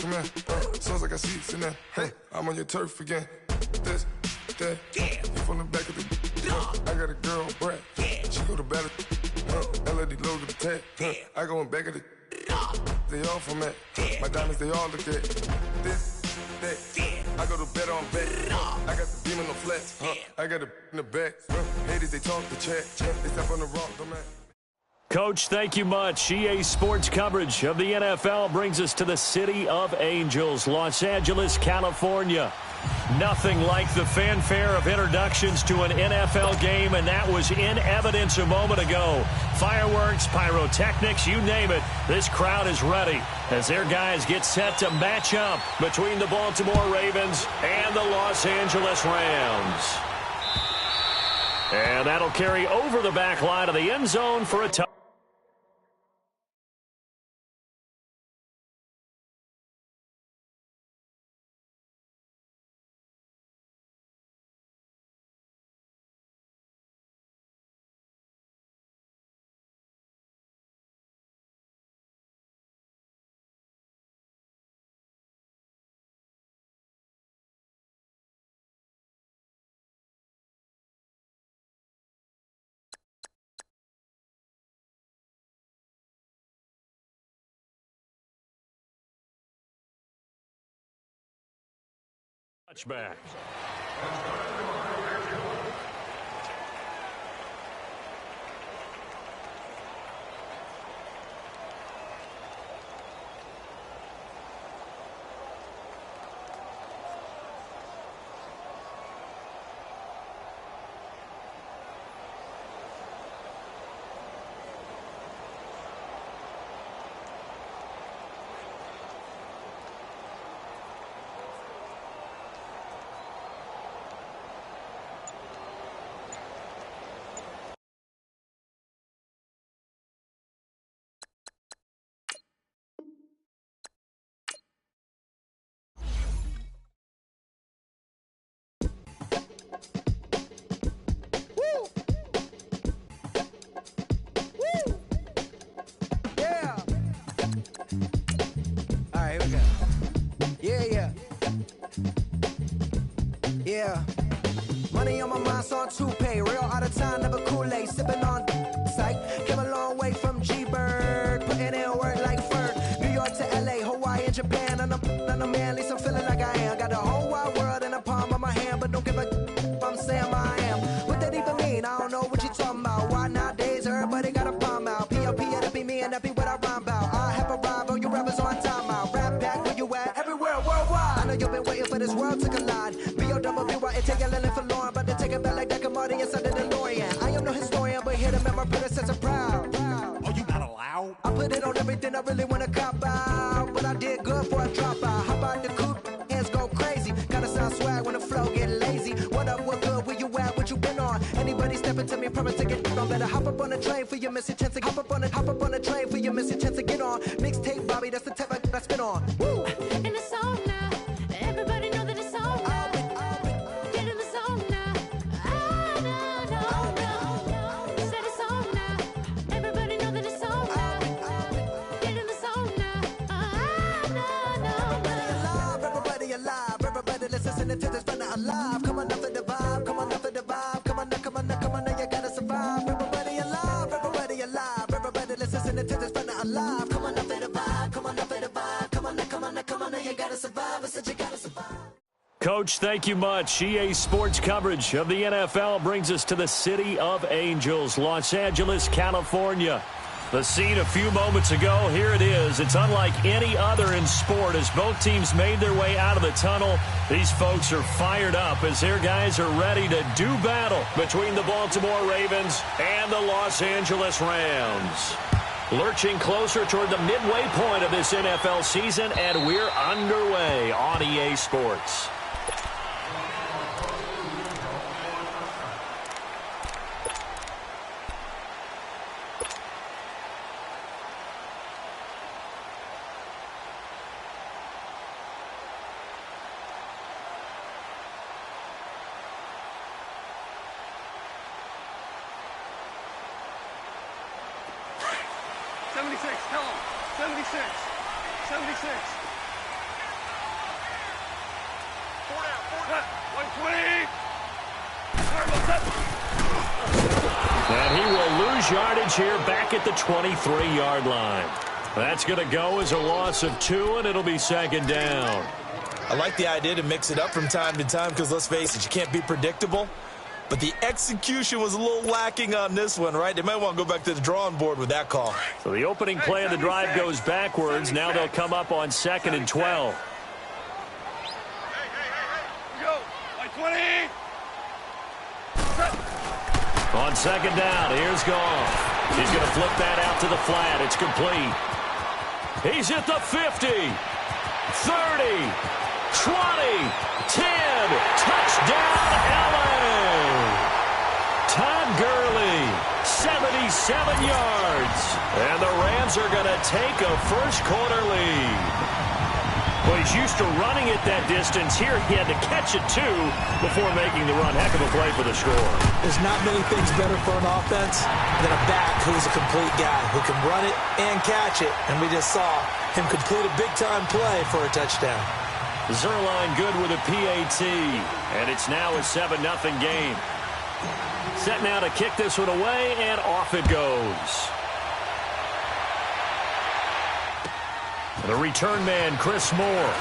man. Sounds like I see it in there. Hey, I'm on your turf again. This, that, yeah. You from the back of the. I got a girl, Brad. Yeah. She go to battle. LAD logo the tag. I go in back of the. They all from that. My diamonds, they all look at. This, that. I go to bed on bet. I got the beam on the flat. I got it in the back. Haters, they talk the chat. They step on the rock, the man. Coach, thank you much. EA Sports coverage of the NFL brings us to the City of Angels, Los Angeles, California. Nothing like the fanfare of introductions to an NFL game, and that was in evidence a moment ago. Fireworks, pyrotechnics, you name it. This crowd is ready as their guys get set to match up between the Baltimore Ravens and the Los Angeles Rams. And that'll carry over the back line of the end zone for a touchdown. Touchback. Yeah. Money on my mind, so on toupee. Real out of time, never Kool-Aid. Sipping on sight. Came a long way from G-Bird. Putting in work like Ferg. New York to LA, Hawaii and Japan. And I'm man, at least I'm feeling like I am. Got the whole wide world in the palm of my hand. But don't give a I'm saying I am. What that even mean? I don't know what you talking about. Why nowadays everybody got a palm out? P.O.P. that'll be me and that be what I rhyme about. I have arrived, all you rappers on time out. Rap back where you at, everywhere worldwide. I know you've been waiting for this world to collide. B.O.W.Y. take a lily for Lauren, but to take it back like that commodity inside the DeLorean. I am no historian, but here to make my predecessor proud. Oh, you not allowed? I put it on everything I really wanna cop out, but I did good for a drop out. How about the coupe? Hands go crazy. Gotta sound swag when the flow get lazy. What up, what good? Where you at? What you been on? Anybody stepping to me, promise to get on. Better hop up on the train for your missing chance to hop up on the train for your missing chance to get on. Mixtape, Bobby, that's the type I spit on. Woo! And it's on now. Everybody know that it's on now. Get in the zone now. No. Said it's on now. Everybody know that it's on now. Get in the zone now. No. Everybody alive, everybody listening to this fun alive. Come on up for the vibe, come on up for the vibe. Come on now, you gotta survive. Everybody alive, everybody listening to this fun alive. Come on up for the vibe, come on up for the vibe. Come on now, you gotta survive. I said you gotta survive. Coach, thank you much. EA Sports coverage of the NFL brings us to the City of Angels, Los Angeles, California. The scene a few moments ago, here it is. It's unlike any other in sport as both teams made their way out of the tunnel. These folks are fired up as their guys are ready to do battle between the Baltimore Ravens and the Los Angeles Rams. Lurching closer toward the midway point of this NFL season, and we're underway on EA Sports. And he will lose yardage here back at the 23-yard line. That's going to go as a loss of 2, and it'll be second down. I like the idea to mix it up from time to time because, let's face it, you can't be predictable. But the execution was a little lacking on this one, right? They might want to go back to the drawing board with that call. So the opening play of the drive goes backwards. Now they'll come up on 2nd and 12. On 2nd down, here's Goff. He's going to flip that out to the flat. It's complete. He's at the 50, 30, 20, 10. Touchdown, LA. Todd Gurley, 77 yards. And the Rams are going to take a first-quarter lead. Well, he's used to running it that distance. Here he had to catch it, too, before making the run. Heck of a play for the score. There's not many things better for an offense than a back who's a complete guy, who can run it and catch it. And we just saw him complete a big-time play for a touchdown. Zerline good with a PAT. And it's now a 7-0 game. Set now to kick this one away, and off it goes. The return man, Chris Moore.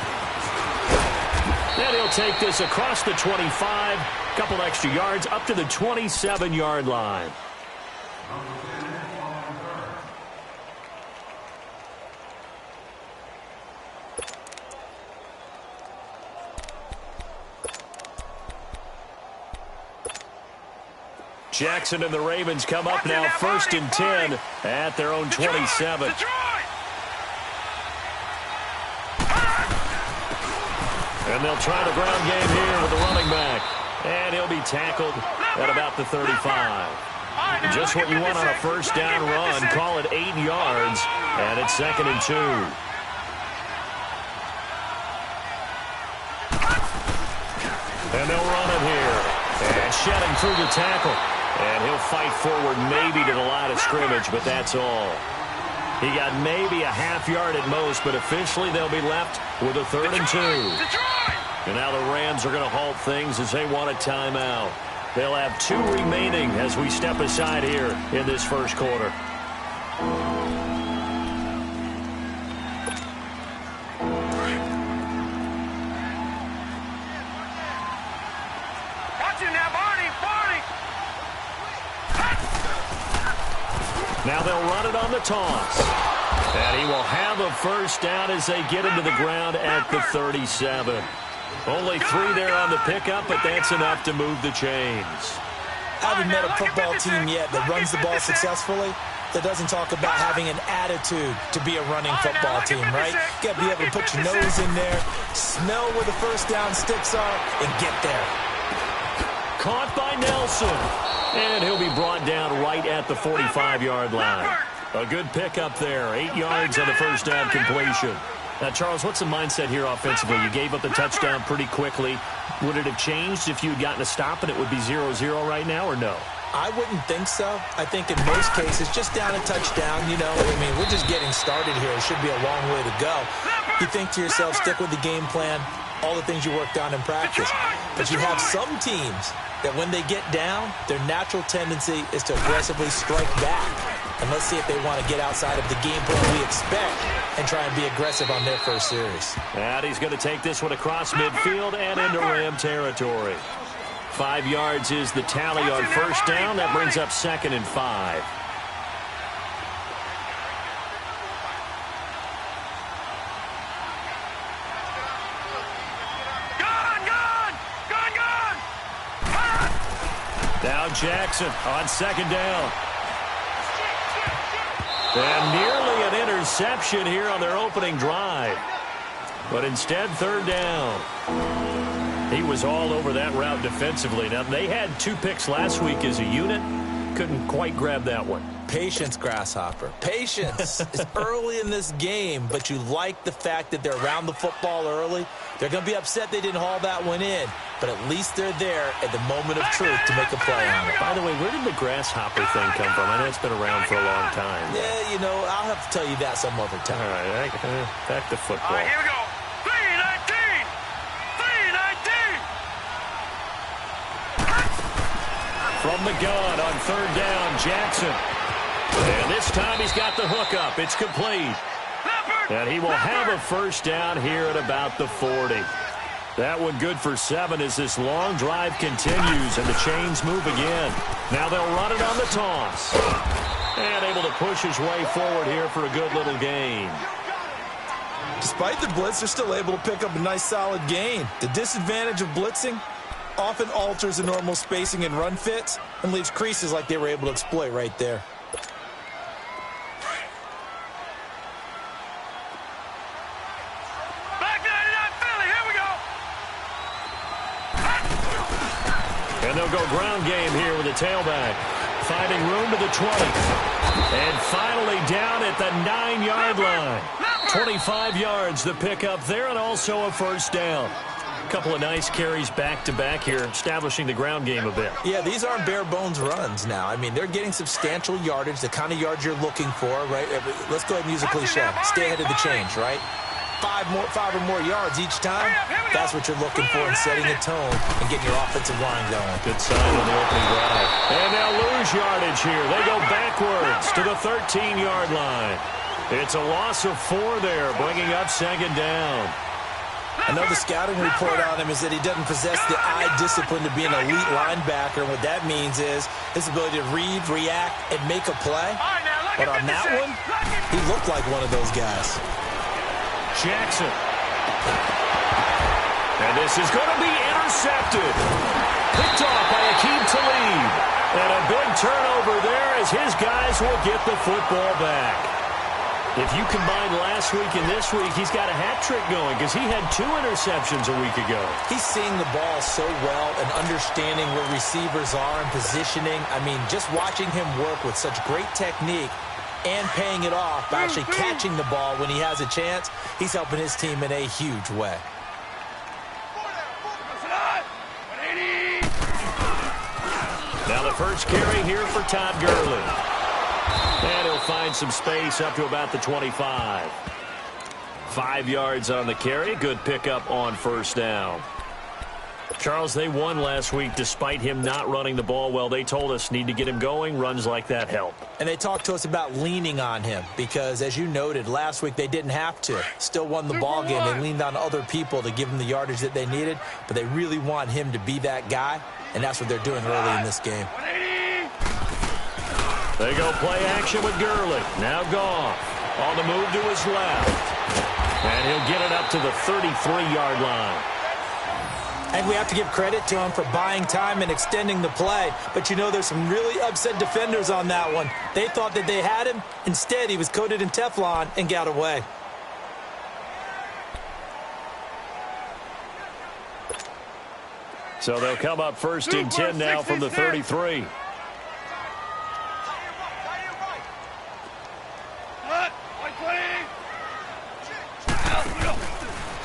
And he'll take this across the 25, couple extra yards, up to the 27-yard line. Jackson and the Ravens come up now 1st and 10 at their own 27. And they'll try the ground game here with the running back. And he'll be tackled at about the 35. Just what you want on a first down run. Call it 8 yards. And it's 2nd and 2. And they'll run it here. And shedding through the tackle. And he'll fight forward maybe to the line of scrimmage, but that's all. He got maybe a half yard at most, but officially they'll be left with a 3rd and 2. And now the Rams are going to halt things as they want a timeout. They'll have 2 remaining as we step aside here in this first quarter. Now they'll run it on the toss. And he will have a first down as they get into the ground at the 37. Only 3 there on the pickup, but that's enough to move the chains. I haven't met a football team yet that runs the ball successfully that doesn't talk about having an attitude to be a running football team, right? You got to be able to put your nose in there, smell where the first down sticks are, and get there. Caught by Nelson. And he'll be brought down right at the 45-yard line. A good pickup there. 8 yards on the first down completion. Now, Charles, what's the mindset here offensively? You gave up the touchdown pretty quickly. Would it have changed if you had gotten a stop and it would be 0-0 right now, or no? I wouldn't think so. I think in most cases, just down a touchdown, you know, I mean, we're just getting started here. It should be a long way to go. You think to yourself, stick with the game plan, all the things you worked on in practice. But you have some teams that when they get down, their natural tendency is to aggressively strike back. And let's see if they want to get outside of the game plan we expect and try and be aggressive on their first series. And he's going to take this one across midfield and into Ram territory. 5 yards is the tally on first down. That brings up 2nd and 5. Now Jackson on 2nd down. And nearly an interception here on their opening drive. But instead, 3rd down. He was all over that route defensively. Now, they had 2 picks last week as a unit. Couldn't quite grab that one. Patience, Grasshopper. Patience. It's early in this game, but you like the fact that they're around the football early. They're going to be upset they didn't haul that one in, but at least they're there at the moment of truth to make a play on it. By the way, where did the Grasshopper thing come from? I know it's been around for a long time. Yeah, you know, I'll have to tell you that some other time. All right, back to football. All right, here we go. 3-19. From the gun on third down, Jackson. And this time he's got the hookup. It's complete. And he will have a first down here at about the 40. That one good for 7 as this long drive continues and the chains move again. Now they'll run it on the toss. And able to push his way forward here for a good little gain. Despite the blitz, they're still able to pick up a nice solid gain. The disadvantage of blitzing often alters the normal spacing and run fits and leaves creases like they were able to exploit right there. And they'll go ground game here with a tailback. Finding room to the 20. And finally down at the 9-yard line. 25 yards the pickup there and also a first down. A couple of nice carries back-to-back here, establishing the ground game a bit. Yeah, these aren't bare-bones runs now. I mean, they're getting substantial yardage, the kind of yards you're looking for, right? Let's go ahead and use a cliche. Stay ahead of the change, right? Five or more yards each time, that's what you're looking for in setting a tone and getting your offensive line going. Good sign on the opening drive. And they'll lose yardage here. They go backwards to the 13-yard line. It's a loss of 4 there, bringing up second down. I know the scouting report on him is that he doesn't possess the eye discipline to be an elite linebacker, and what that means is his ability to read, react, and make a play. But on that one, he looked like one of those guys. Jackson. And this is going to be intercepted. Picked off by Akeem Talib. And a big turnover there as his guys will get the football back. If you combine last week and this week, he's got a hat trick going because he had 2 interceptions a week ago. He's seeing the ball so well and understanding where receivers are and positioning. I mean, just watching him work with such great technique and paying it off by actually catching the ball when he has a chance, he's helping his team in a huge way. Now the first carry here for Todd Gurley. And he'll find some space up to about the 25. 5 yards on the carry. Good pickup on first down. Charles, they won last week despite him not running the ball well. They told us need to get him going. Runs like that help. And they talked to us about leaning on him because, as you noted, last week they didn't have to. Still won the ball game. They leaned on other people to give him the yardage that they needed, but they really want him to be that guy, and that's what they're doing early in this game. They go play action with Gurley. Now Goff on the move to his left. And he'll get it up to the 33-yard line. And we have to give credit to him for buying time and extending the play. But you know, there's some really upset defenders on that one. They thought that they had him. Instead, he was coated in Teflon and got away. So they'll come up first and 10 now from the 33.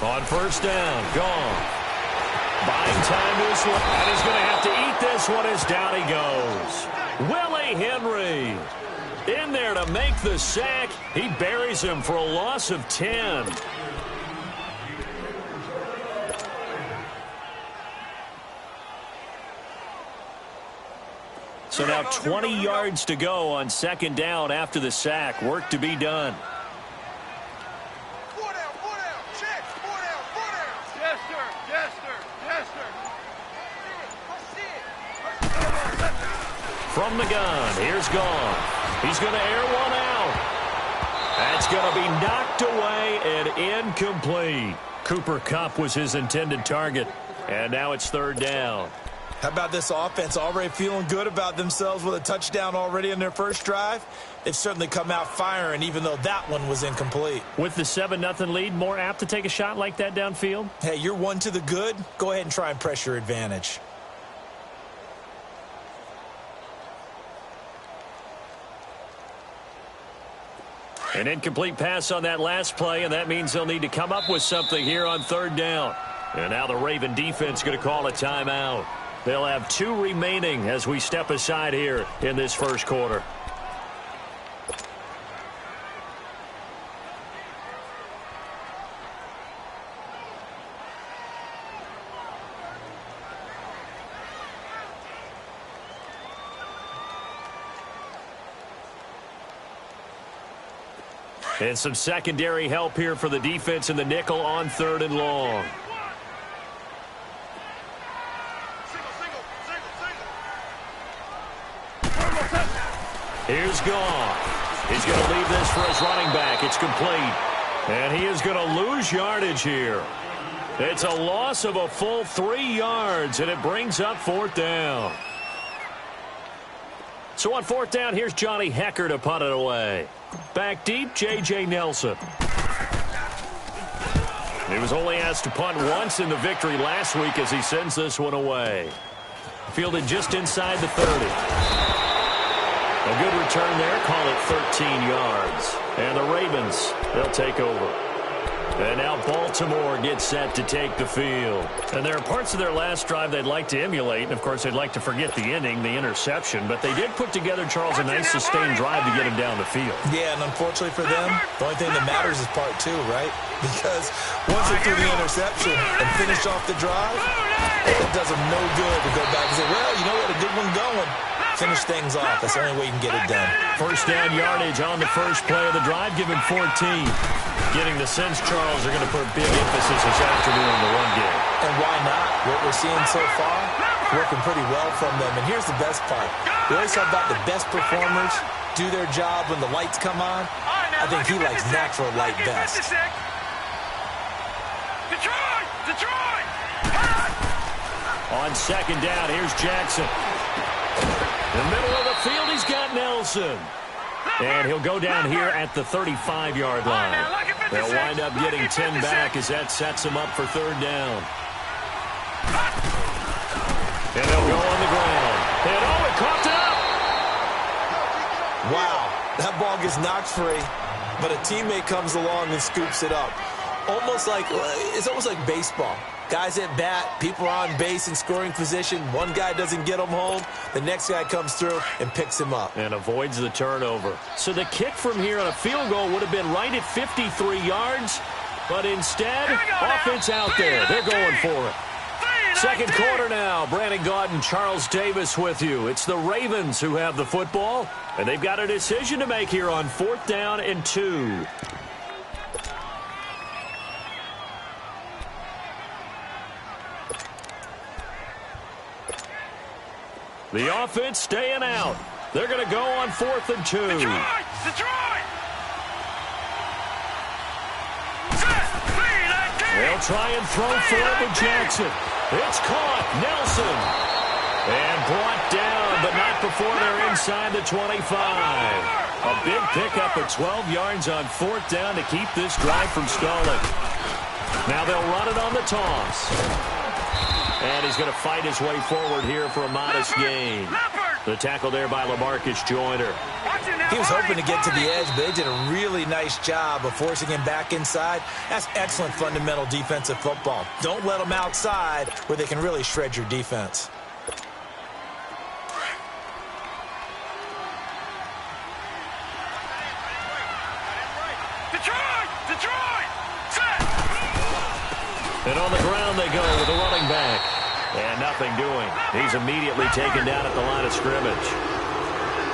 On first down, Goff. Buying time to his left. And he's going to have to eat this one as down he goes. Willie Henry in there to make the sack. He buries him for a loss of 10. So now 20 yards to go on second down after the sack. Work to be done. From the gun, here's Goff. He's going to air one out. That's going to be knocked away and incomplete. Cooper Kupp was his intended target. And now it's third down. How about this offense already feeling good about themselves with a touchdown already in their first drive? They've certainly come out firing, even though that one was incomplete. With the 7-0 lead, more apt to take a shot like that downfield? Hey, you're one to the good. Go ahead and try and press your advantage. An incomplete pass on that last play, and that means they'll need to come up with something here on third down. And now the Raven defense going to call a timeout. They'll have 2 remaining as we step aside here in this first quarter. And some secondary help here for the defense in the nickel on 3rd and long. Here's Goff. He's going to leave this for his running back. It's complete. And he is going to lose yardage here. It's a loss of a full 3 yards, and it brings up 4th down. So on 4th down, here's Johnny Hecker to punt it away. Back deep, J.J. Nelson. He was only asked to punt once in the victory last week as he sends this one away. Fielded just inside the 30. A good return there, call it 13 yards. And the Ravens, they'll take over. And now Baltimore gets set to take the field. And there are parts of their last drive they'd like to emulate. And, of course, they'd like to forget the ending, the interception. But they did put together, Charles, a nice sustained drive to get him down the field. Yeah, and unfortunately for them, the only thing that matters is part 2, right? Because once they threw the interception and finished off the drive, it does them no good to go back and say, well, you know what, a good one going. Finish things off. That's the only way you can get it done. 1st down yardage on the first play of the drive. Give him 14. Getting the sense, Charles, are going to put big emphasis this afternoon on the run game. And why not? What we're seeing so far, working pretty well from them. And here's the best part. We always talk about the best performers do their job when the lights come on. I think he likes natural light best. Detroit! On 2nd down, here's Jackson. In the middle of the field, he's got Nelson. And he'll go down here at the 35-yard line. They'll wind up getting 10 back as that sets him up for 3rd down. And they'll go on the ground. And he coughed it up. Wow, that ball gets knocked free, but a teammate comes along and scoops it up. It's almost like baseball. Guys at bat, people are on base in scoring position. One guy doesn't get him home. The next guy comes through and picks him up. And avoids the turnover. So the kick from here on a field goal would have been right at 53 yards. But instead, offense out there. They're going for it. 2nd quarter now. Brandon Gaudin and Charles Davis with you. It's the Ravens who have the football. And they've got a decision to make here on 4th down and 2. The offense staying out. They're going to go on 4th and 2. Detroit! They'll try and throw for it with Jackson. It's caught. Nelson. And brought down, but not before they're inside the 25. A big pickup of 12 yards on 4th down to keep this drive from stalling. Now they'll run it on the toss. And he's going to fight his way forward here for a modest gain. The tackle there by LaMarcus Joyner. He was hoping to get to the edge, but they did a really nice job of forcing him back inside. That's excellent fundamental defensive football. Don't let them outside where they can really shred your defense. Detroit! And on the ground they go with the running back. And nothing doing. He's immediately taken down at the line of scrimmage.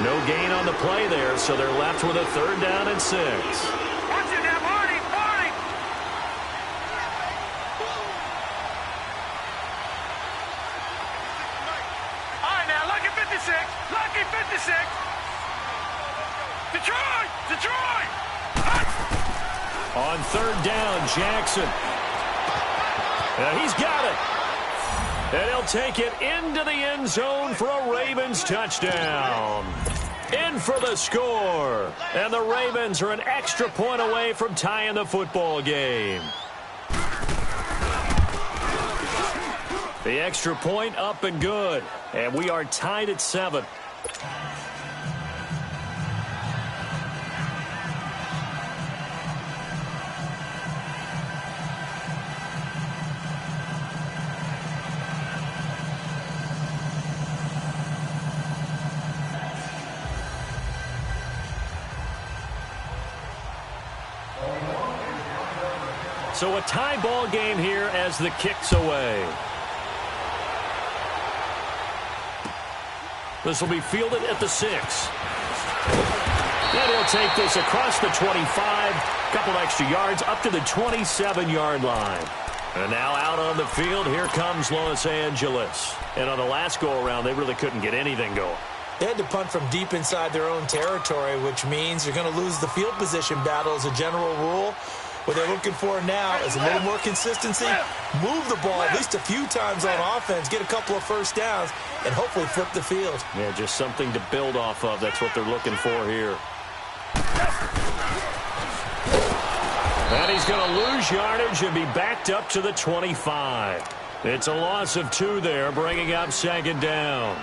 No gain on the play there, so they're left with a 3rd down and 6. Watch it now, Marty! All right, now, lucky 56! Lucky 56! Detroit! On 3rd down, Jackson. And he's got it. And he'll take it into the end zone for a Ravens touchdown. In for the score. And the Ravens are an extra point away from tying the football game. The extra point up and good. And we are tied at 7. So a tie ball game here as the kick's away. This will be fielded at the 6. And he'll take this across the 25, couple extra yards up to the 27-yard line. And now out on the field, here comes Los Angeles. And on the last go-around, they really couldn't get anything going. They had to punt from deep inside their own territory, which means you're going to lose the field position battle as a general rule. What they're looking for now is a little more consistency, move the ball at least a few times on offense, get a couple of first downs, and hopefully flip the field. Yeah, just something to build off of. That's what they're looking for here. And he's going to lose yardage and be backed up to the 25. It's a loss of 2 there, bringing up second down.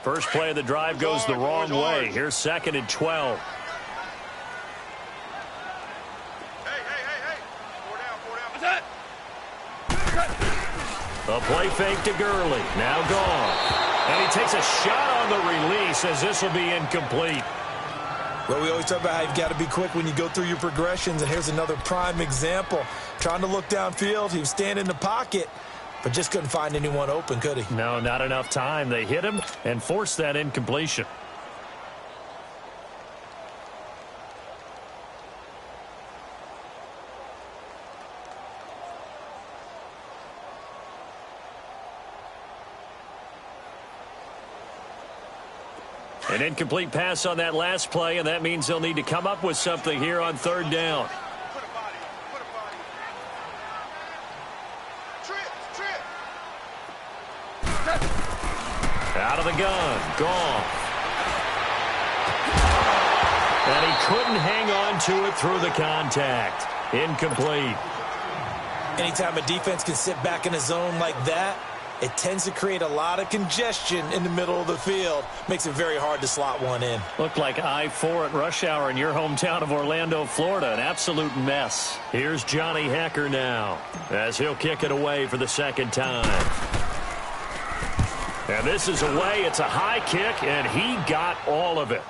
First play of the drive goes the wrong way. Here's 2nd and 12. A play fake to Gurley. Now gone. And he takes a shot on the release as this will be incomplete. Well, we always talk about how you've got to be quick when you go through your progressions, and here's another prime example. Trying to look downfield, he was standing in the pocket, but just couldn't find anyone open, could he? No, not enough time. They hit him and forced that incompletion. An incomplete pass on that last play, and that means they'll need to come up with something here on 3rd down. Out of the gun. Gone. And he couldn't hang on to it through the contact. Incomplete. Anytime a defense can sit back in a zone like that, it tends to create a lot of congestion in the middle of the field. Makes it very hard to slot one in. Looked like I-4 at rush hour in your hometown of Orlando, Florida. An absolute mess. Here's Johnny Hecker now as he'll kick it away for the 2nd time. And this is away. It's a high kick, and he got all of it.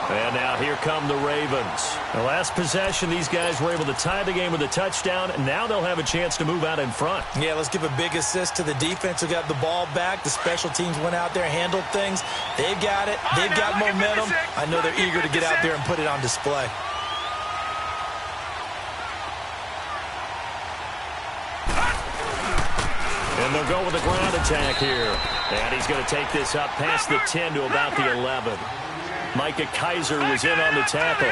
And now here come the Ravens. The last possession, these guys were able to tie the game with a touchdown, and now they'll have a chance to move out in front. Yeah, let's give a big assist to the defense who got the ball back. The special teams went out there, handled things. They've got it. They've got momentum. I know they're eager to get out there and put it on display. And they'll go with a ground attack here. And he's going to take this up past the 10 to about the 11. Micah Kaiser was in on the tackle.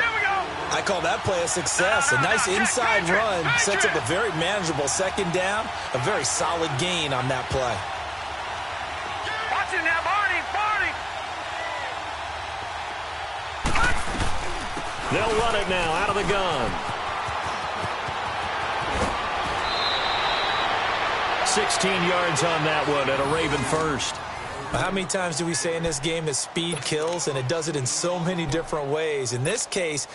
I call that play a success. A nice inside run sets up a very manageable 2nd down. A very solid gain on that play. Watch it now, Barney. They'll run it now out of the gun. 16 yards on that one and a Raven first. How many times do we say in this game that speed kills, and it does it in so many different ways? In this case,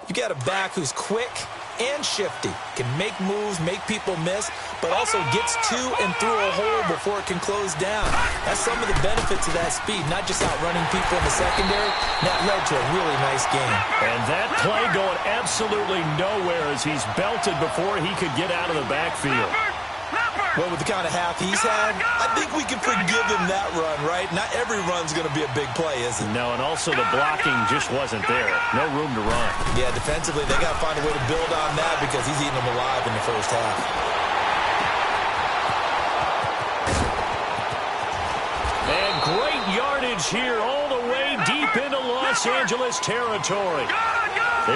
you got a back who's quick and shifty, can make moves, make people miss, but also gets to and through a hole before it can close down. That's some of the benefits of that speed, not just outrunning people in the secondary. That led to a really nice game. And that play going absolutely nowhere as he's belted before he could get out of the backfield. Well, with the kind of half he's had, I think we can forgive him that run, right? Not every run's going to be a big play, is it? No, and also the blocking just wasn't there. No room to run. Yeah, defensively, they got to find a way to build on that because he's eating them alive in the first half. And great yardage here all the way deep into Los Angeles territory.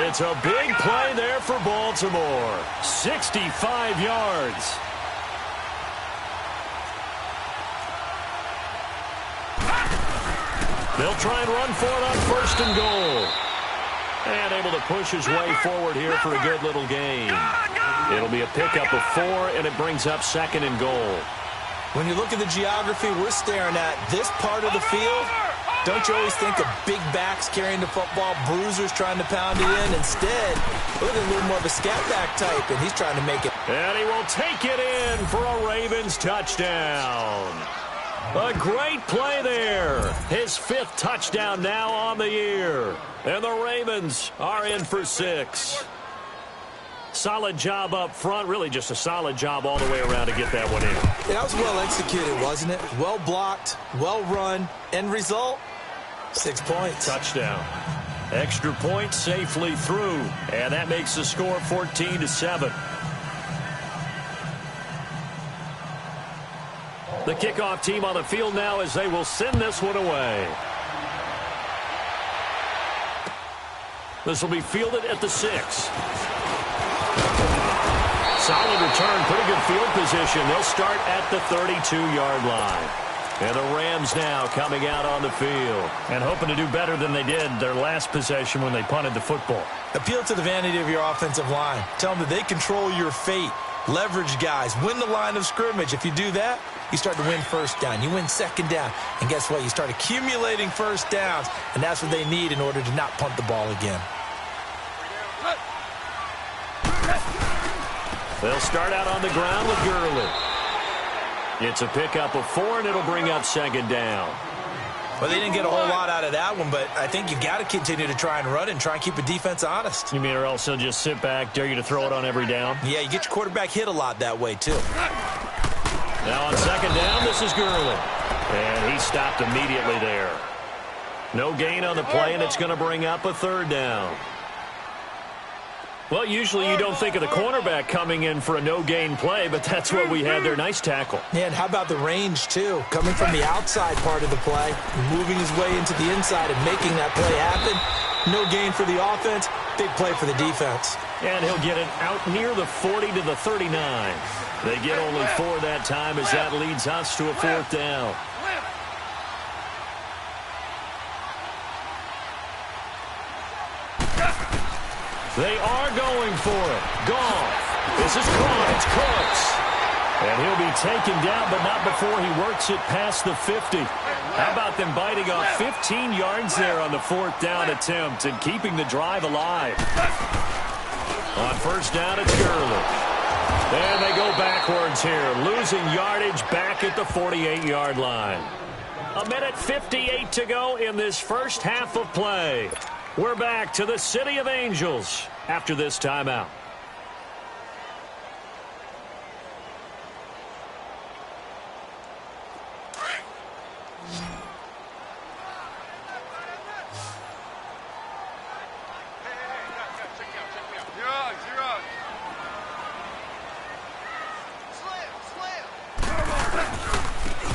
It's a big play there for Baltimore. 65 yards. They'll try and run for it on 1st and goal. And able to push his way forward here for a good little gain. It'll be a pickup of 4, and it brings up 2nd and goal. When you look at the geography we're staring at, this part of the field, don't you always think of big backs carrying the football, bruisers trying to pound it in? Instead, look at a little more of a scat back type, and he's trying to make it. And he will take it in for a Ravens touchdown. A great play there. His 5th touchdown now on the year. And the Ravens are in for 6. Solid job up front. Really just a solid job all the way around to get that one in. That was well executed, wasn't it? Well blocked, well run. End result, 6 points. Touchdown. Extra point safely through. And that makes the score 14-7. The kickoff team on the field now as they will send this one away. This will be fielded at the 6. Solid return, pretty good field position. They'll start at the 32-yard line. And the Rams now coming out on the field and hoping to do better than they did their last possession when they punted the football. Appeal to the vanity of your offensive line. Tell them that they control your fate. Leverage guys. Win the line of scrimmage. If you do that, you start to win first down. You win second down. And guess what? You start accumulating first downs. And that's what they need in order to not punt the ball again. They'll start out on the ground with Gurley. It's a pickup of 4, and it'll bring up second down. Well, they didn't get a whole lot out of that one, but I think you got to continue to try and run and try and keep the defense honest. You mean or else they'll just sit back, dare you to throw it on every down? Yeah, you get your quarterback hit a lot that way, too. Now on second down, this is Gurley. And he stopped immediately there. No gain on the play, and it's going to bring up a 3rd down. Well, usually you don't think of the cornerback coming in for a no-gain play, but that's what we had there. Nice tackle. Yeah, and how about the range, too? Coming from the outside part of the play, moving his way into the inside and making that play happen. No gain for the offense, big play for the defense. And he'll get it out near the 40 to the 39. They get only 4 that time as that leads us to a 4th down. They are going for it. Goff. This is caught. It's Cooks. And he'll be taken down, but not before he works it past the 50. How about them biting off 15 yards there on the 4th down attempt and keeping the drive alive? On first down, it's Gurley. And they go backwards here, losing yardage back at the 48-yard line. 1:58 to go in this first half of play. We're back to the City of Angels after this timeout.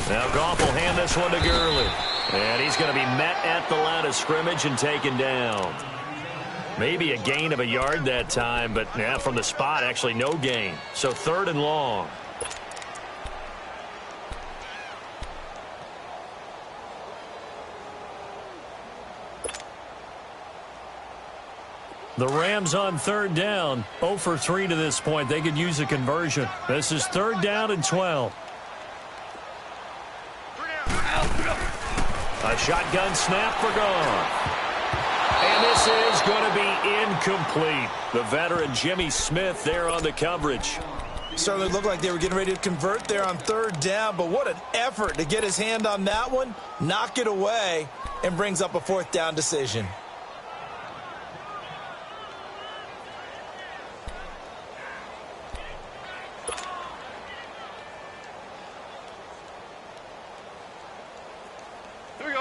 Now Goff will hand this one to Gurley. And he's going to be met at the line of scrimmage and taken down. Maybe a gain of a yard that time, but yeah, from the spot, actually no gain. So 3rd and long. The Rams on 3rd down, 0 for 3 to this point. They could use a conversion. This is 3rd down and 12. A shotgun snap for Goff. And this is going to be incomplete. The veteran Jimmy Smith there on the coverage. Certainly looked like they were getting ready to convert there on 3rd down, but what an effort to get his hand on that one, knock it away, and brings up a 4th down decision.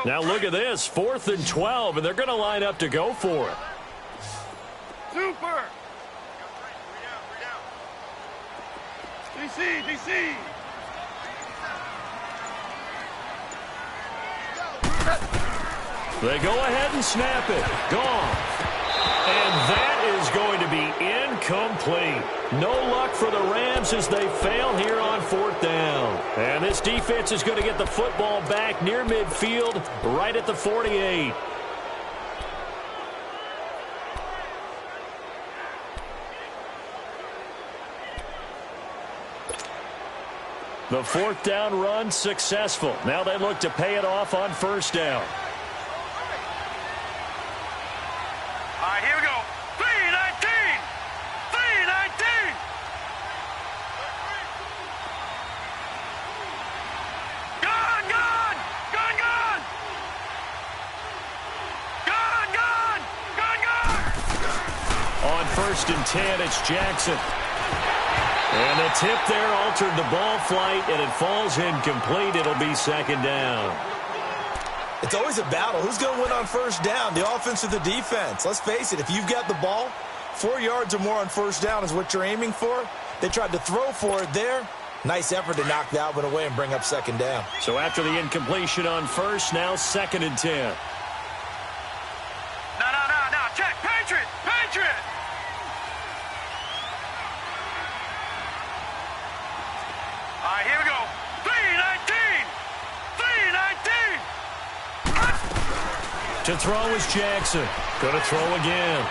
Now look at this, 4th and 12, and they're going to line up to go for it. Super! DC! They go ahead and snap it. Gone. And that is going to be incomplete. No luck for the Rams as they fail here on 4th down. And this defense is going to get the football back near midfield, right at the 48. The 4th down run successful. Now they look to pay it off on 1st down. All right, here we go. 319! 319! Go! 1st and 10. It's Jackson. And the tip there altered the ball flight, and it falls incomplete. It'll be 2nd down. It's always a battle. Who's going to win on 1st down, the offense or the defense? Let's face it, if you've got the ball, 4 yards or more on 1st down is what you're aiming for. They tried to throw for it there. Nice effort to knock that one away and bring up 2nd down. So after the incompletion on 1st, now 2nd and 10. No. Check. Patriot. All right, here we go. 3-19. To throw is Jackson. Going to throw again.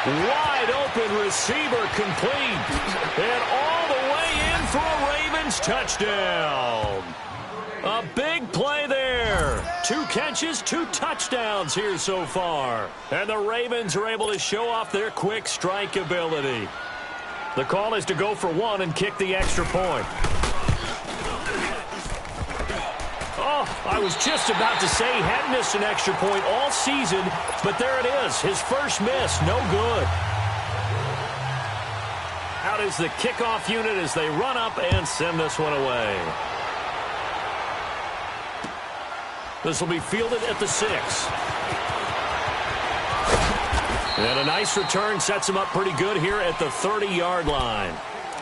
Wide open receiver complete. And all the way in for a Ravens touchdown. A big play there. 2 catches, 2 touchdowns here so far. And the Ravens are able to show off their quick strike ability. The call is to go for 1 and kick the extra point. Oh, I was just about to say he hadn't missed an extra point all season, but there it is. His first miss, no good. Out is the kickoff unit as they run up and send this one away. This will be fielded at the 6. And a nice return sets him up pretty good here at the 30-yard line.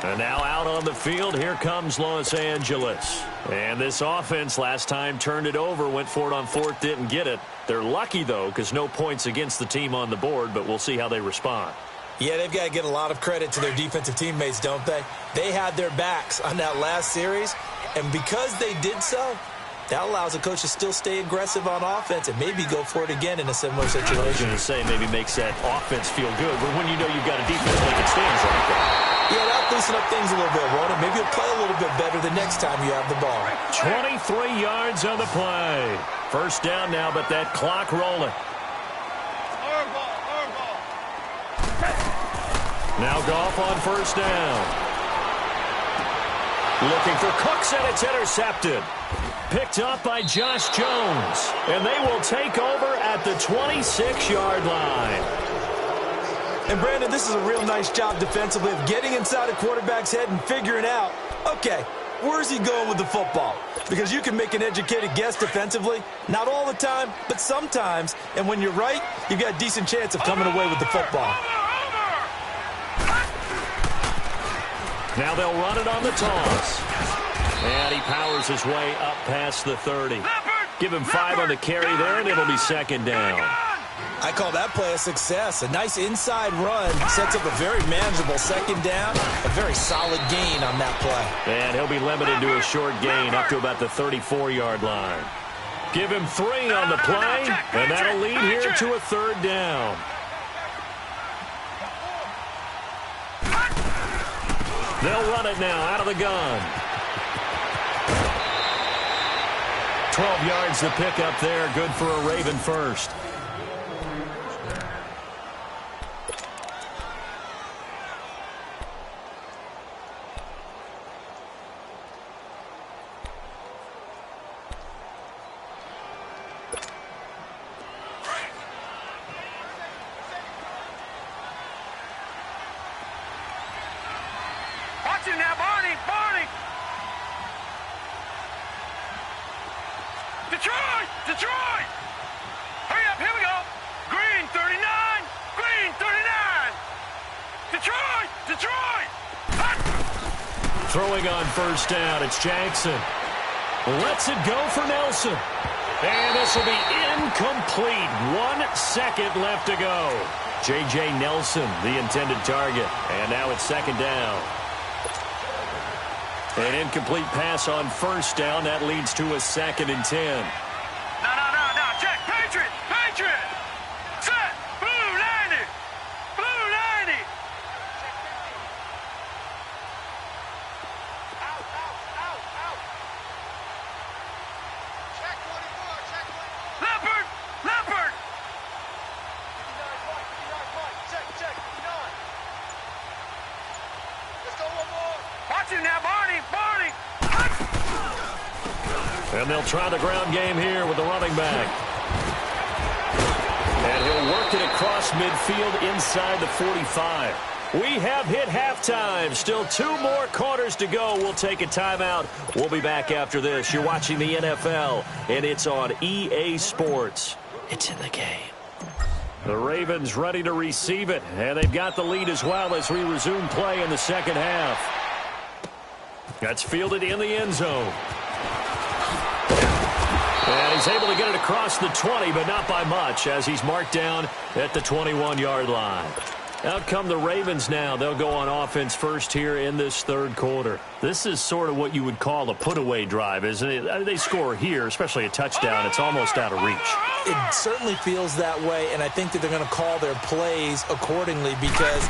And now out on the field, here comes Los Angeles. And this offense last time turned it over, went for it on 4th, didn't get it. They're lucky, though, because no points against the team on the board, but we'll see how they respond. Yeah, they've got to get a lot of credit to their defensive teammates, don't they? They had their backs on that last series, and because they did so, that allows a coach to still stay aggressive on offense and maybe go for it again in a similar situation. I was going to say maybe makes that offense feel good, but when you know you've got a defense making stands like that. Yeah, that'll loosen up things a little bit, Ronan. Maybe you'll play a little bit better the next time you have the ball. 23 yards on the play. 1st down now, but that clock rolling. Now Goff on 1st down. Looking for Cooks, and it's intercepted. Picked up by Josh Jones. And they will take over at the 26-yard line. And, Brandon, this is a real nice job defensively of getting inside a quarterback's head and figuring out, okay, where's he going with the football? Because you can make an educated guess defensively. Not all the time, but sometimes. And when you're right, you've got a decent chance of coming away with the football. Now they'll run it on the toss. And he powers his way up past the 30. Give him 5 on the carry there, and it'll be 2nd down. I call that play a success. A nice inside run sets up a very manageable 2nd down. A very solid gain on that play. And he'll be limited to a short gain up to about the 34-yard line. Give him 3 on the play, and that'll lead here to a 3rd down. They'll run it now out of the gun. 12 yards to pick up there. Good for a Raven first. Watch him now, Barney. Detroit! Hurry up, here we go. Green 39. Detroit! Throwing on 1st down, it's Jackson. Lets it go for Nelson. And this will be incomplete. 1 second left to go. J.J. Nelson, the intended target. And now it's 2nd down. An incomplete pass on 1st down. That leads to a 2nd and 10. No. Check. Patriot. Set. Blue 90. Out. Check 24. Leopard. Check. 59. Let's go one more. Watch him now, Barney. And they'll try the ground game here with the running back. And he'll work it across midfield inside the 45. We have hit halftime. Still 2 more quarters to go. We'll take a timeout. We'll be back after this. You're watching the NFL, and it's on EA Sports. It's in the game. The Ravens ready to receive it, and they've got the lead as well as we resume play in the second half. That's fielded in the end zone. And he's able to get it across the 20, but not by much, as he's marked down at the 21-yard line. Out come the Ravens now. They'll go on offense first here in this third quarter. This is sort of what you would call a put-away drive, isn't it? I mean, they score here, especially a touchdown. It's almost out of reach. It certainly feels that way, and I think that they're going to call their plays accordingly, because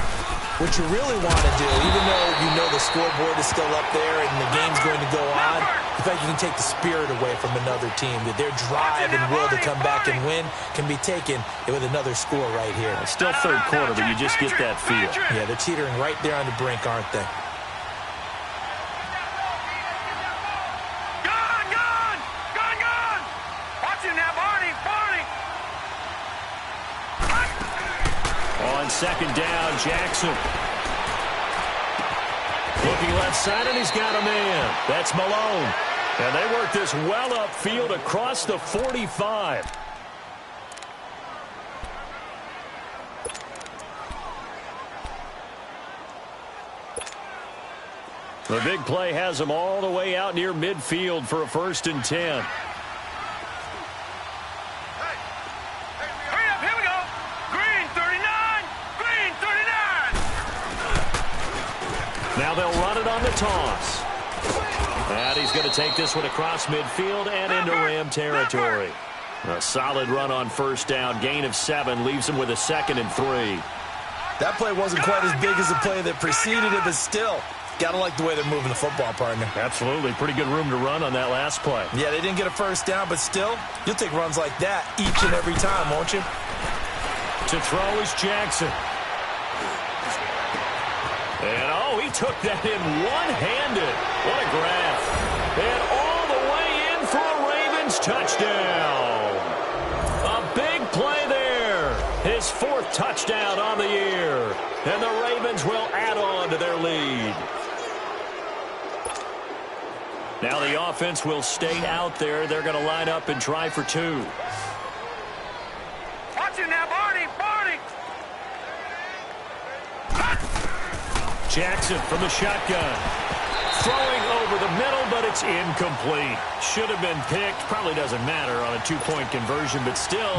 what you really want to do, even though you know the scoreboard is still up there and the game's going to go on, the fact you can take the spirit away from another team, that their drive and will to come back and win can be taken with another score right here. It's still third quarter, but you just get that feel. Yeah, they're teetering right there on the brink, aren't they? On second down, Jackson. Looking left side, and he's got a man. That's Malone. And they work this well upfield across the 45. The big play has them all the way out near midfield for a 1st and 10. Now they'll run it on the toss. And he's going to take this one across midfield and into Ram territory. A solid run on first down. Gain of 7 leaves him with a 2nd and 3. That play wasn't quite as big as the play that preceded it, but still, got to like the way they're moving the football, partner. Absolutely. Pretty good room to run on that last play. Yeah, they didn't get a first down, but still, you'll take runs like that each and every time, won't you? To throw is Jackson. And, oh, he took that in one-handed. What a grab. And all the way in for a Ravens touchdown. A big play there. His 4th touchdown on the year. And the Ravens will add on to their lead. Now the offense will stay out there. They're going to line up and try for 2. Watch it now, Barney. Jackson from the shotgun. Throwing over the middle, but it's incomplete. Should have been picked. Probably doesn't matter on a 2-point conversion, but still,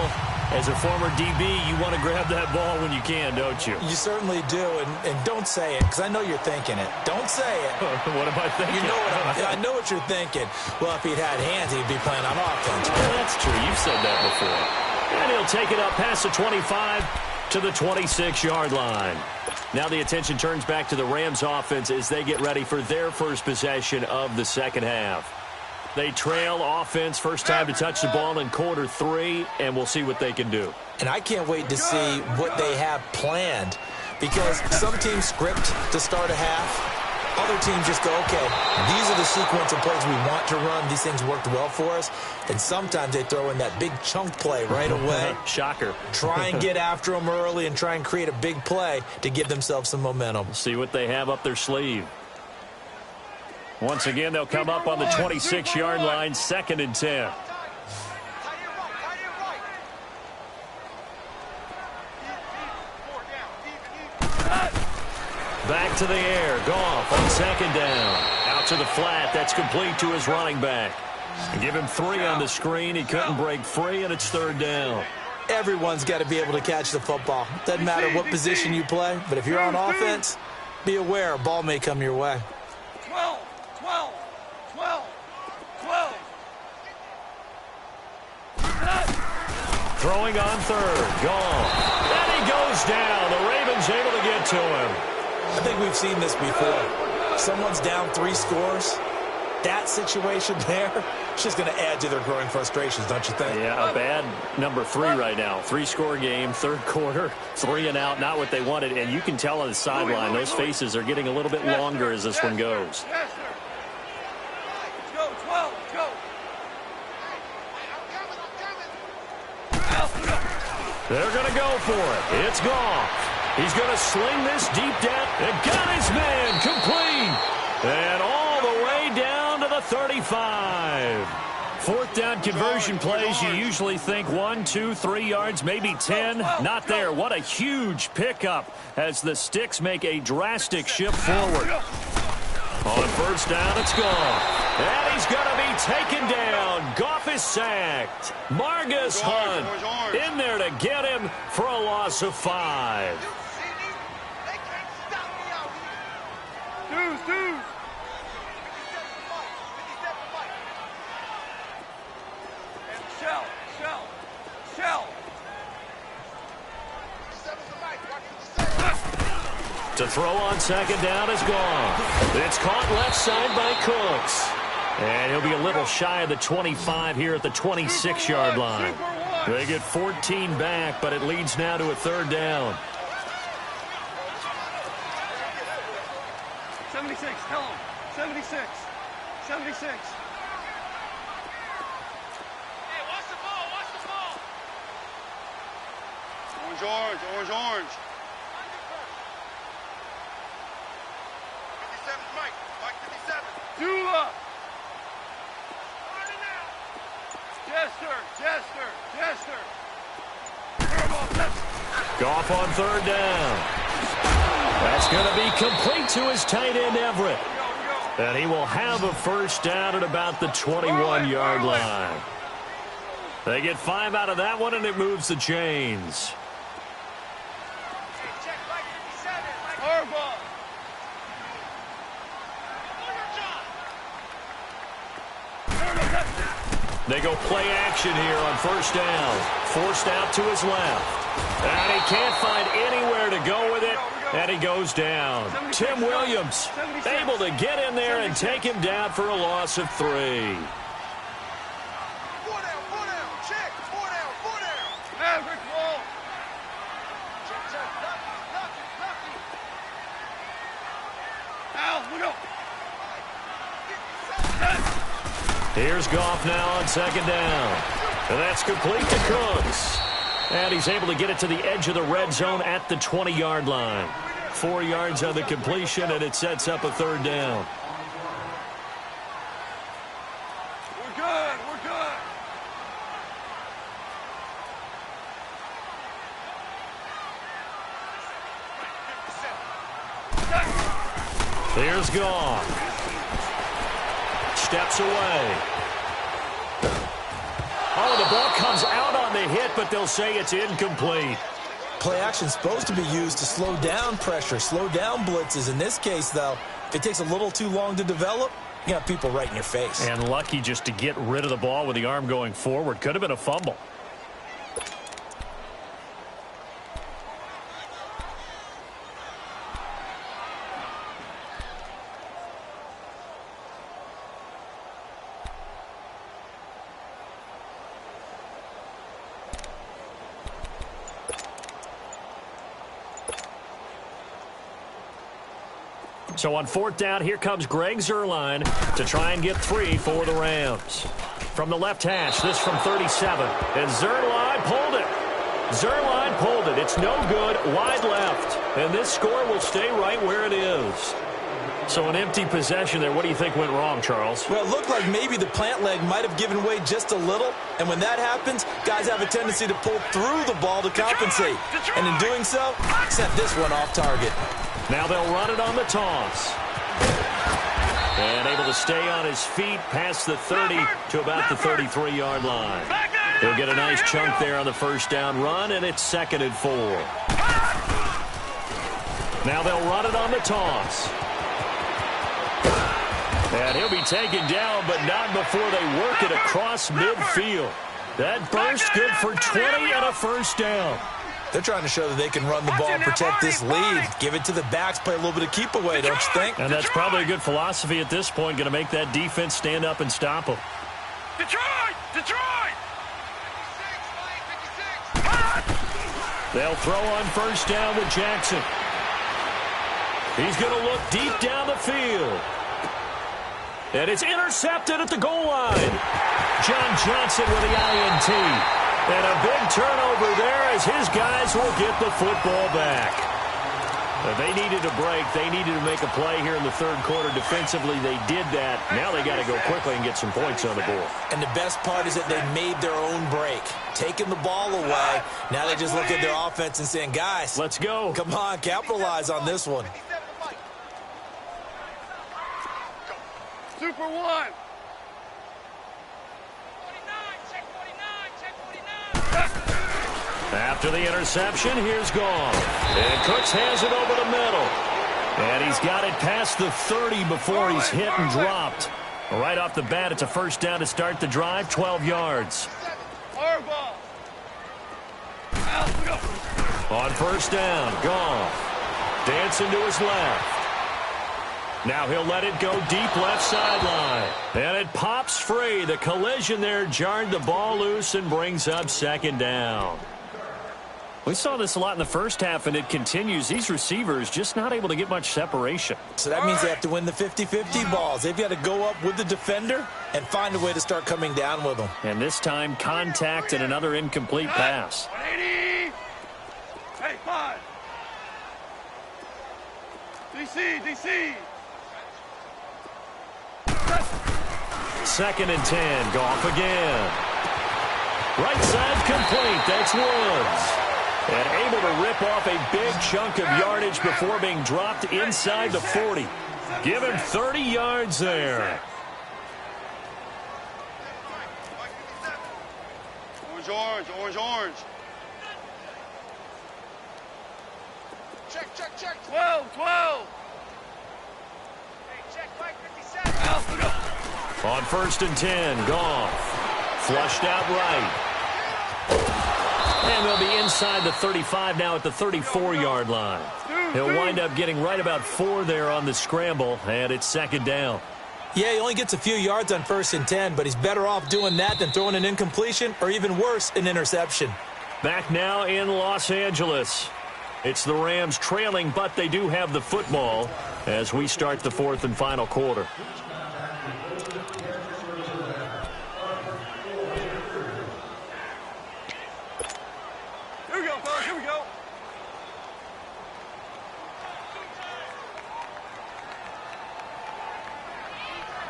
as a former DB, you want to grab that ball when you can, don't you? You certainly do, and don't say it, because I know you're thinking it. Don't say it. What am I thinking? You know I know what you're thinking. Well, if he'd had hands, he'd be playing on offense. Well, that's true. You've said that before. And he'll take it up past the 25 to the 26-yard line. Now the attention turns back to the Rams offense as they get ready for their first possession of the second half. They trail offense, first time to touch the ball in quarter 3, and we'll see what they can do. And I can't wait to see what they have planned, because some teams script to start a half. Other teams just go, okay, these are the sequence of plays we want to run. These things worked well for us. And sometimes they throw in that big chunk play right away. Shocker. Try and get after them early and try and create a big play to give themselves some momentum. See what they have up their sleeve. Once again, they'll come up on the 26-yard line, 2nd and 10. Back to the air. Goff on second down. Out to the flat. That's complete to his running back. Give him 3 on the screen. He couldn't break free, and it's 3rd down. Everyone's got to be able to catch the football. Doesn't matter what position you play, but if you're on offense, be aware a ball may come your way. 12. Throwing on 3rd. Goff. And he goes down. The Ravens able to get to him. I think we've seen this before. Someone's down 3 scores. That situation there, it's just going to add to their growing frustrations, don't you think? Yeah, a bad number 3 right now. 3-score game, 3rd quarter, 3 and out, not what they wanted. And you can tell on the sideline, those faces are getting a little bit longer as this one goes. Yes, sir. Let's go, 12, let's go. They're going to go for it. It's Goff. He's going to sling this deep down. And got his man complete. And all the way down to the 35. Fourth down conversion plays, you usually think 1, 2, 3 yards, maybe 10. Not there. What a huge pickup as the Sticks make a drastic shift forward. On first down, it's Goff. And he's going to be taken down. Goff is sacked. Margus Hunt in there to get him for a loss of 5. Deuce. Shell. To throw on second down is gone. It's caught left side by Cooks. And he'll be a little shy of the 25 here at the 26-yard line. They get 14 back, but it leads now to a third down. 76, tell him. 76. Orange. 57's Mike 57. Dula. Jester. Goff on third down. That's going to be complete to his tight end, Everett. And he will have a first down at about the 21-yard line. They get 5 out of that one, and it moves the chains. They go play action here on first down. Forced out to his left. And he can't find anywhere to go with it. And he goes down. Tim Williams able to get in there and take him down for a loss of 3. 4 down. Check. 4 down. Maverick ball. Check. Lucky. Al, look up. Here's Goff now on second down. And that's complete to Cooks. And he's able to get it to the edge of the red zone at the 20-yard line. 4 yards on the completion, and it sets up a third down. We're good. Here's Goff. Steps away. Oh, the ball comes out on the hit, but they'll say it's incomplete. Play action supposed to be used to slow down pressure, slow down blitzes. In this case, though, if it takes a little too long to develop, you got people right in your face. And lucky just to get rid of the ball with the arm going forward. Could have been a fumble. So on fourth down, here comes Greg Zuerlein to try and get 3 for the Rams. From the left hash, this from 37. And Zuerlein pulled it. It's no good. Wide left. And this score will stay right where it is. So an empty possession there. What do you think went wrong, Charles? Well, it looked like maybe the plant leg might have given way just a little. And when that happens, guys have a tendency to pull through the ball to compensate. And in doing so, sent this one off target. Now they'll run it on the toss. And able to stay on his feet past the 30 to about the 33-yard line. He'll get a nice chunk there on the first down run, and it's 2nd and 4. Now they'll run it on the toss. And he'll be taken down, but not before they work it across midfield. That burst good for 20 and a first down. They're trying to show that they can run the ball and protect this lead. Give it to the backs, play a little bit of keep away, don't you think? And that's probably a good philosophy at this point, going to make that defense stand up and stop them. Detroit! They'll throw on first down with Jackson. He's going to look deep down the field. And it's intercepted at the goal line. John Johnson with the INT. And a big turnover there as his guys will get the football back. They needed a break. They needed to make a play here in the third quarter. Defensively, they did that. Now they got to go quickly and get some points on the board. And the best part is that they made their own break. Taking the ball away. Now they just look at their offense and saying, guys, let's go. Come on, capitalize on this one. Super one. After the interception, here's Goff. And Cooks has it over the middle. And he's got it past the 30 before he's hit and dropped. Right off the bat, it's a first down to start the drive, 12 yards. On first down, Goff. Dancing to his left. Now he'll let it go deep left sideline. And it pops free. The collision there jarred the ball loose and brings up second down. We saw this a lot in the first half, and it continues. These receivers just not able to get much separation. So that means they have to win the 50-50 balls. They've got to go up with the defender and find a way to start coming down with them. And this time, contact and another incomplete pass. 180. Hey, 5. DC. Second and 10. Goff again. Right side complete. That's Woods. And able to rip off a big chunk of yardage before being dropped inside the 40. Give him 30 yards there. Orange. Check. 12. Hey, check, Mike, 57. On first and 10, Goff. Flushed out right. And they'll be inside the 35 now at the 34-yard line. He'll wind up getting right about 4 there on the scramble, and it's second down. Yeah, he only gets a few yards on first and 10, but he's better off doing that than throwing an incompletion or even worse, an interception. Back now in Los Angeles. It's the Rams trailing, but they do have the football as we start the fourth and final quarter. Here we go.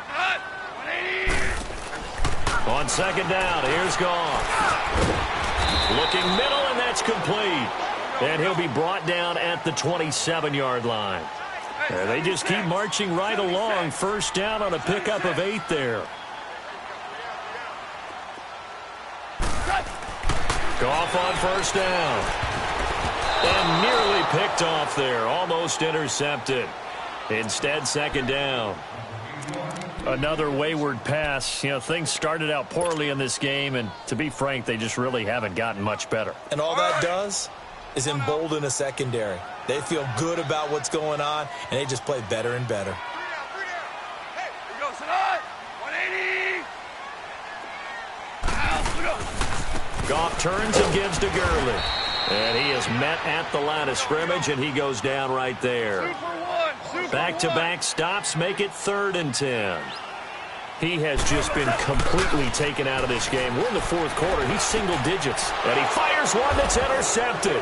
Hot. 180. On second down, here's Goff. Looking middle, and that's complete. And he'll be brought down at the 27-yard line. They just keep marching right along. First down on a pickup of 8 there. Goff on first down. And nearly picked off there. Almost intercepted. Instead, second down. Another wayward pass. You know, things started out poorly in this game, and to be frank, they just really haven't gotten much better. And all that does is embolden a secondary. They feel good about what's going on, and they just play better and better. Hey, here we go, Sadat. 180. Goff turns and gives to Gurley. And he is met at the line of scrimmage, and he goes down right there. Back-to-back stops make it 3rd and 10. He has just been completely taken out of this game. We're in the fourth quarter. He's single digits. And he fires one that's intercepted.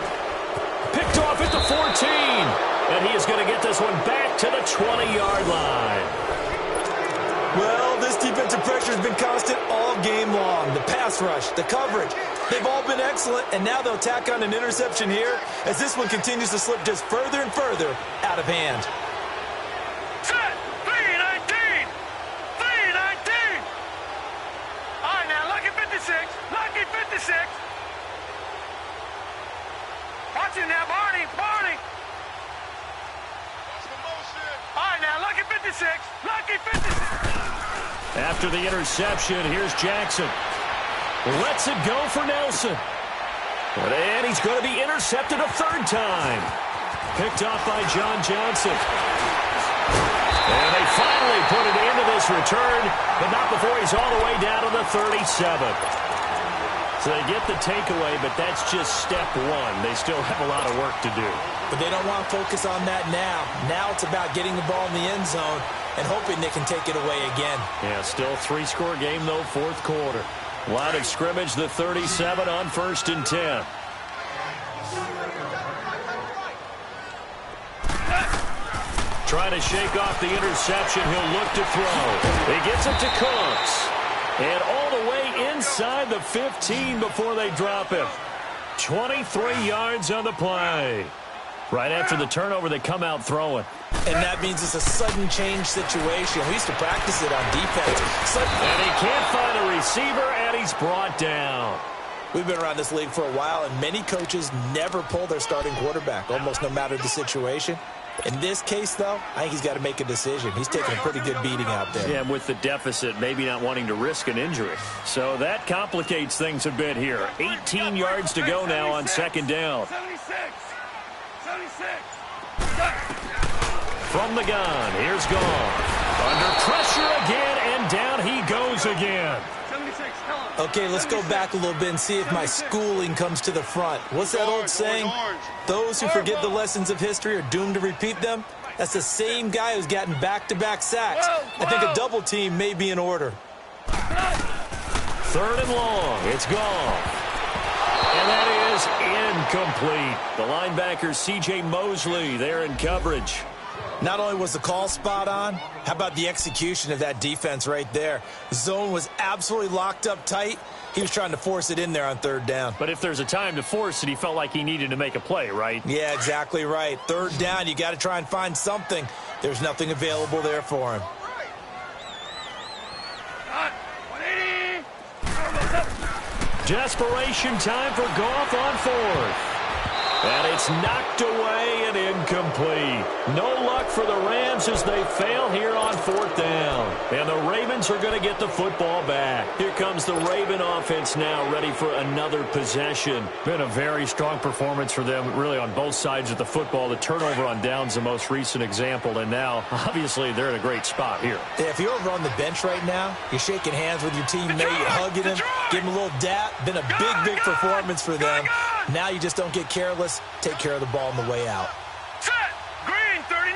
Picked off at the 14. And he is going to get this one back to the 20-yard line. Well, this defensive pressure has been constant all game long. The pass rush, the coverage, they've all been excellent, and now they'll tack on an interception here as this one continues to slip just further and further out of hand. Set. 3-19. 3-19. All right, now, lucky 56. Lucky 56. Watch it now, Barney. All right, now, lucky 56. Lucky 56. After the interception, here's Jackson. Lets it go for Nelson. And he's going to be intercepted a 3rd time. Picked off by John Johnson. And they finally put it into this return, but not before he's all the way down to the 37. So they get the takeaway, but that's just step one. They still have a lot of work to do. But they don't want to focus on that now. Now it's about getting the ball in the end zone and hoping they can take it away again. Yeah, still 3-score game, though, fourth quarter. Line of scrimmage, the 37 on 1st and 10. Trying to shake off the interception. He'll look to throw. He gets it to Cooks. And all the way inside the 15 before they drop him. 23 yards on the play. Right after the turnover, they come out throwing. And that means it's a sudden change situation. We used to practice it on defense. And he can't find a receiver, and he's brought down. We've been around this league for a while, and many coaches never pull their starting quarterback, almost no matter the situation. In this case, though, I think he's got to make a decision. He's taking a pretty good beating out there. Yeah, and with the deficit, maybe not wanting to risk an injury. So that complicates things a bit here. 18 yards to go now on 2nd down. 76. From the gun, here's Goff. Under pressure again, and down he goes again. 76, Okay, let's go back a little bit and see if my schooling comes to the front. What's that old saying? Those who forget the lessons of history are doomed to repeat them. That's the same guy who's gotten back-to-back sacks. I think a double team may be in order. 3rd and long. It's Goff. And that is incomplete. The linebacker, C.J. Mosley, there in coverage. Not only was the call spot on, how about the execution of that defense right there? The zone was absolutely locked up tight. He was trying to force it in there on 3rd down. But if there's a time to force it, he felt like he needed to make a play, right? Yeah, exactly right. 3rd down, you got to try and find something. There's nothing available there for him. 180. Desperation time for Goff on 4th. And it's knocked away and incomplete. No luck for the Rams as they fail here on 4th down. And the Ravens are going to get the football back. Here comes the Raven offense now, ready for another possession. Been a very strong performance for them, really, on both sides of the football. The turnover on downs, the most recent example. And now, obviously, they're in a great spot here. Yeah, if you're over on the bench right now, you're shaking hands with your teammate, you're hugging him, give him a little dap. Been a big performance for them. Now you just don't get careless. Take care of the ball on the way out. Set. Green 39.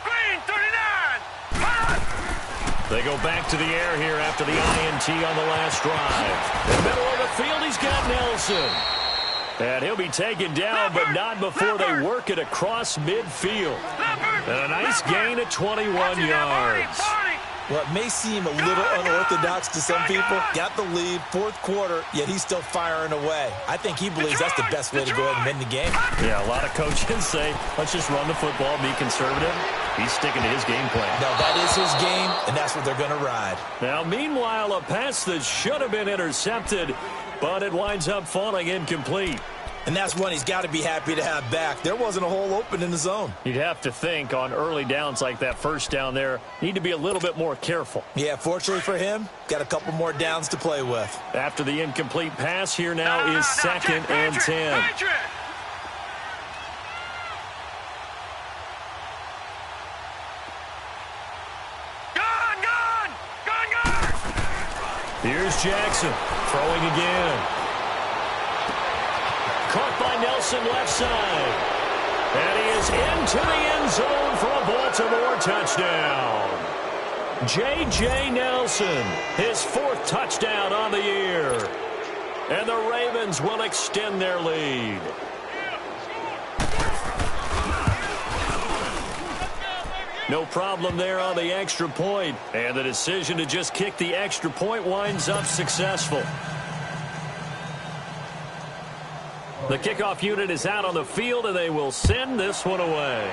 Green 39. They go back to the air here after the INT on the last drive. In the middle of the field, he's got Nelson. And he'll be taken down, but not before they work it across midfield. And a nice gain of 21 yards. Well, it may seem a little unorthodox to some people. Got the lead, 4th quarter, yet he's still firing away. I think he believes that's the best way to go ahead and win the game. Yeah, a lot of coaches say, let's just run the football, be conservative. He's sticking to his game plan. No, that is his game, and that's what they're going to ride. Now, meanwhile, a pass that should have been intercepted, but it winds up falling incomplete. And that's one he's got to be happy to have back. There wasn't a hole open in the zone. You'd have to think on early downs like that 1st down there, need to be a little bit more careful. Yeah, fortunately for him, got a couple more downs to play with. After the incomplete pass, here now is 2nd and 10. Here's Jackson, throwing again. Caught by Nelson left side. And he is into the end zone for a Baltimore touchdown. J.J. Nelson, his 4th touchdown on the year. And the Ravens will extend their lead. No problem there on the extra point. And the decision to just kick the extra point winds up successful. The kickoff unit is out on the field, and they will send this one away.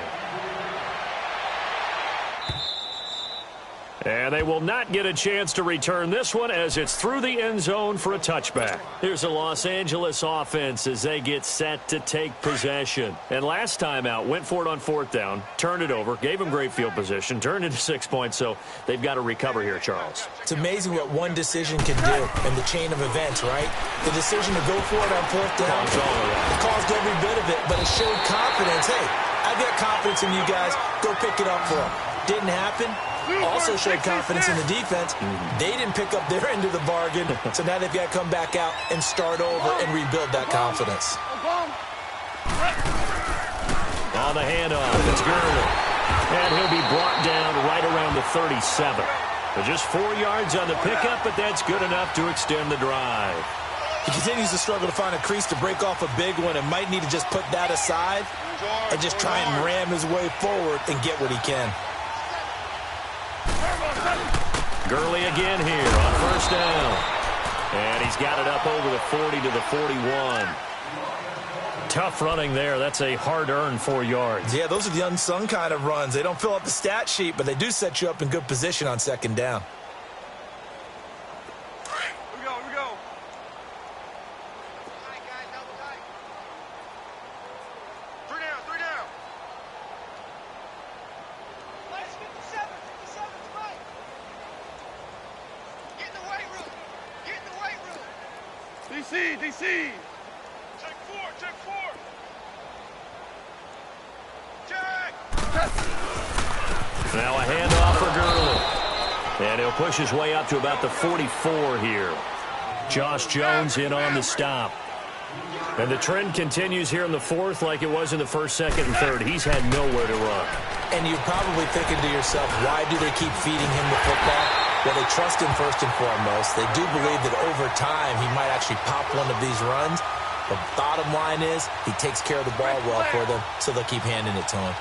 And they will not get a chance to return this one as it's through the end zone for a touchback. Here's a Los Angeles offense as they get set to take possession. And last time out, went for it on 4th down, turned it over, gave them great field position, turned into 6 points, so they've got to recover here, Charles. It's amazing what one decision can do in the chain of events, right? The decision to go for it on 4th down, it caused every bit of it, but it showed confidence. Hey, I've got confidence in you guys. Go pick it up for them. Didn't happen. Also showed confidence in the defense. They didn't pick up their end of the bargain, so now they've got to come back out and start over and rebuild that confidence. On the handoff, it's Gurley. And he'll be brought down right around the 37. But just 4 yards on the pickup, but that's good enough to extend the drive. He continues to struggle to find a crease to break off a big one and might need to just put that aside and just try and ram his way forward and get what he can. Gurley again here on first down. And he's got it up over the 40 to the 41. Tough running there. That's a hard-earned 4 yards. Yeah, those are the unsung kind of runs. They don't fill up the stat sheet, but they do set you up in good position on second down. Here we go, here we go. Three down. Let's 57, 57's right. Get in the weight room. DC. Check four. Check. Now a handoff for Gurley. And he'll push his way up to about the 44 here. Josh Jones in on the stop. And the trend continues here in the fourth like it was in the first, second, and third. He's had nowhere to run. And you're probably thinking to yourself, why do they keep feeding him the football? Well, they trust him first and foremost. They do believe that over time he might actually pop one of these runs. The bottom line is he takes care of the ball well for them, so they'll keep handing it to him.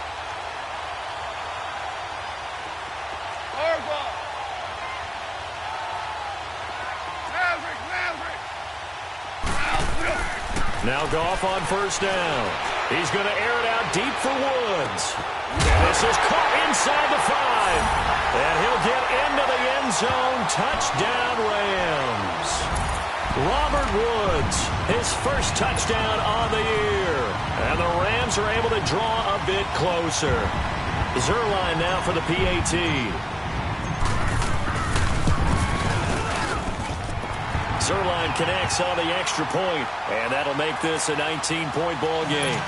Now Goff on first down. He's going to air it out deep for Woods. And this is caught inside the 5. And he'll get into the end zone. Touchdown, Rams. Robert Woods, his first touchdown on the year. And the Rams are able to draw a bit closer. Zerline now for the PAT. Zerline connects on the extra point, and that'll make this a 19-point ball game.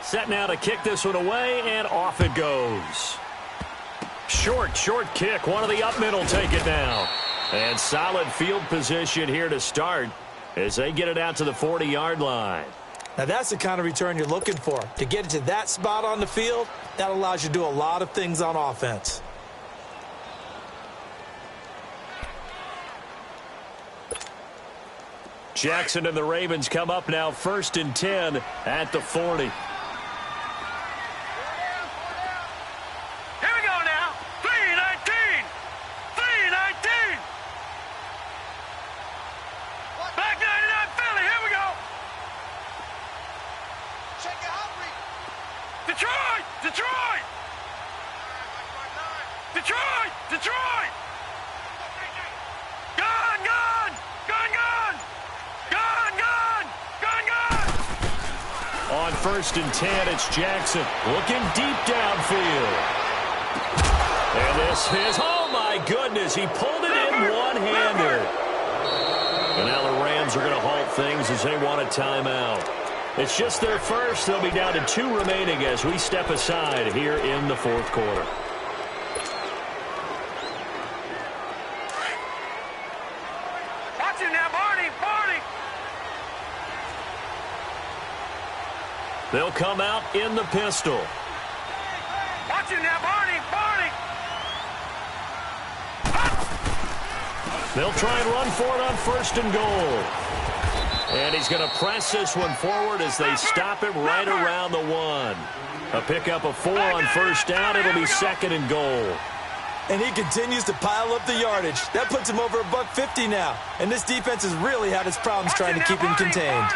Set now to kick this one away, and off it goes. Short kick. One of the up middle take it down. And solid field position here to start as they get it out to the 40-yard line. Now that's the kind of return you're looking for. To get it to that spot on the field, that allows you to do a lot of things on offense. Jackson and the Ravens come up now 1st and 10 at the 40. Detroit! On 1st and 10, it's Jackson looking deep downfield. And this is, oh my goodness, he pulled it in one-handed. And now the Rams are going to halt things as they want a timeout. It's just their first. They'll be down to 2 remaining as we step aside here in the 4th quarter. Watch him now, Barney! They'll come out in the pistol. Watch him now, Barney! They'll try and run for it on 1st and goal. And he's going to press this one forward as they stop him right around the 1. A pickup of 4 on 1st down. It'll be 2nd and goal. And he continues to pile up the yardage. That puts him over $150 now. And this defense has really had its problems trying to keep him contained.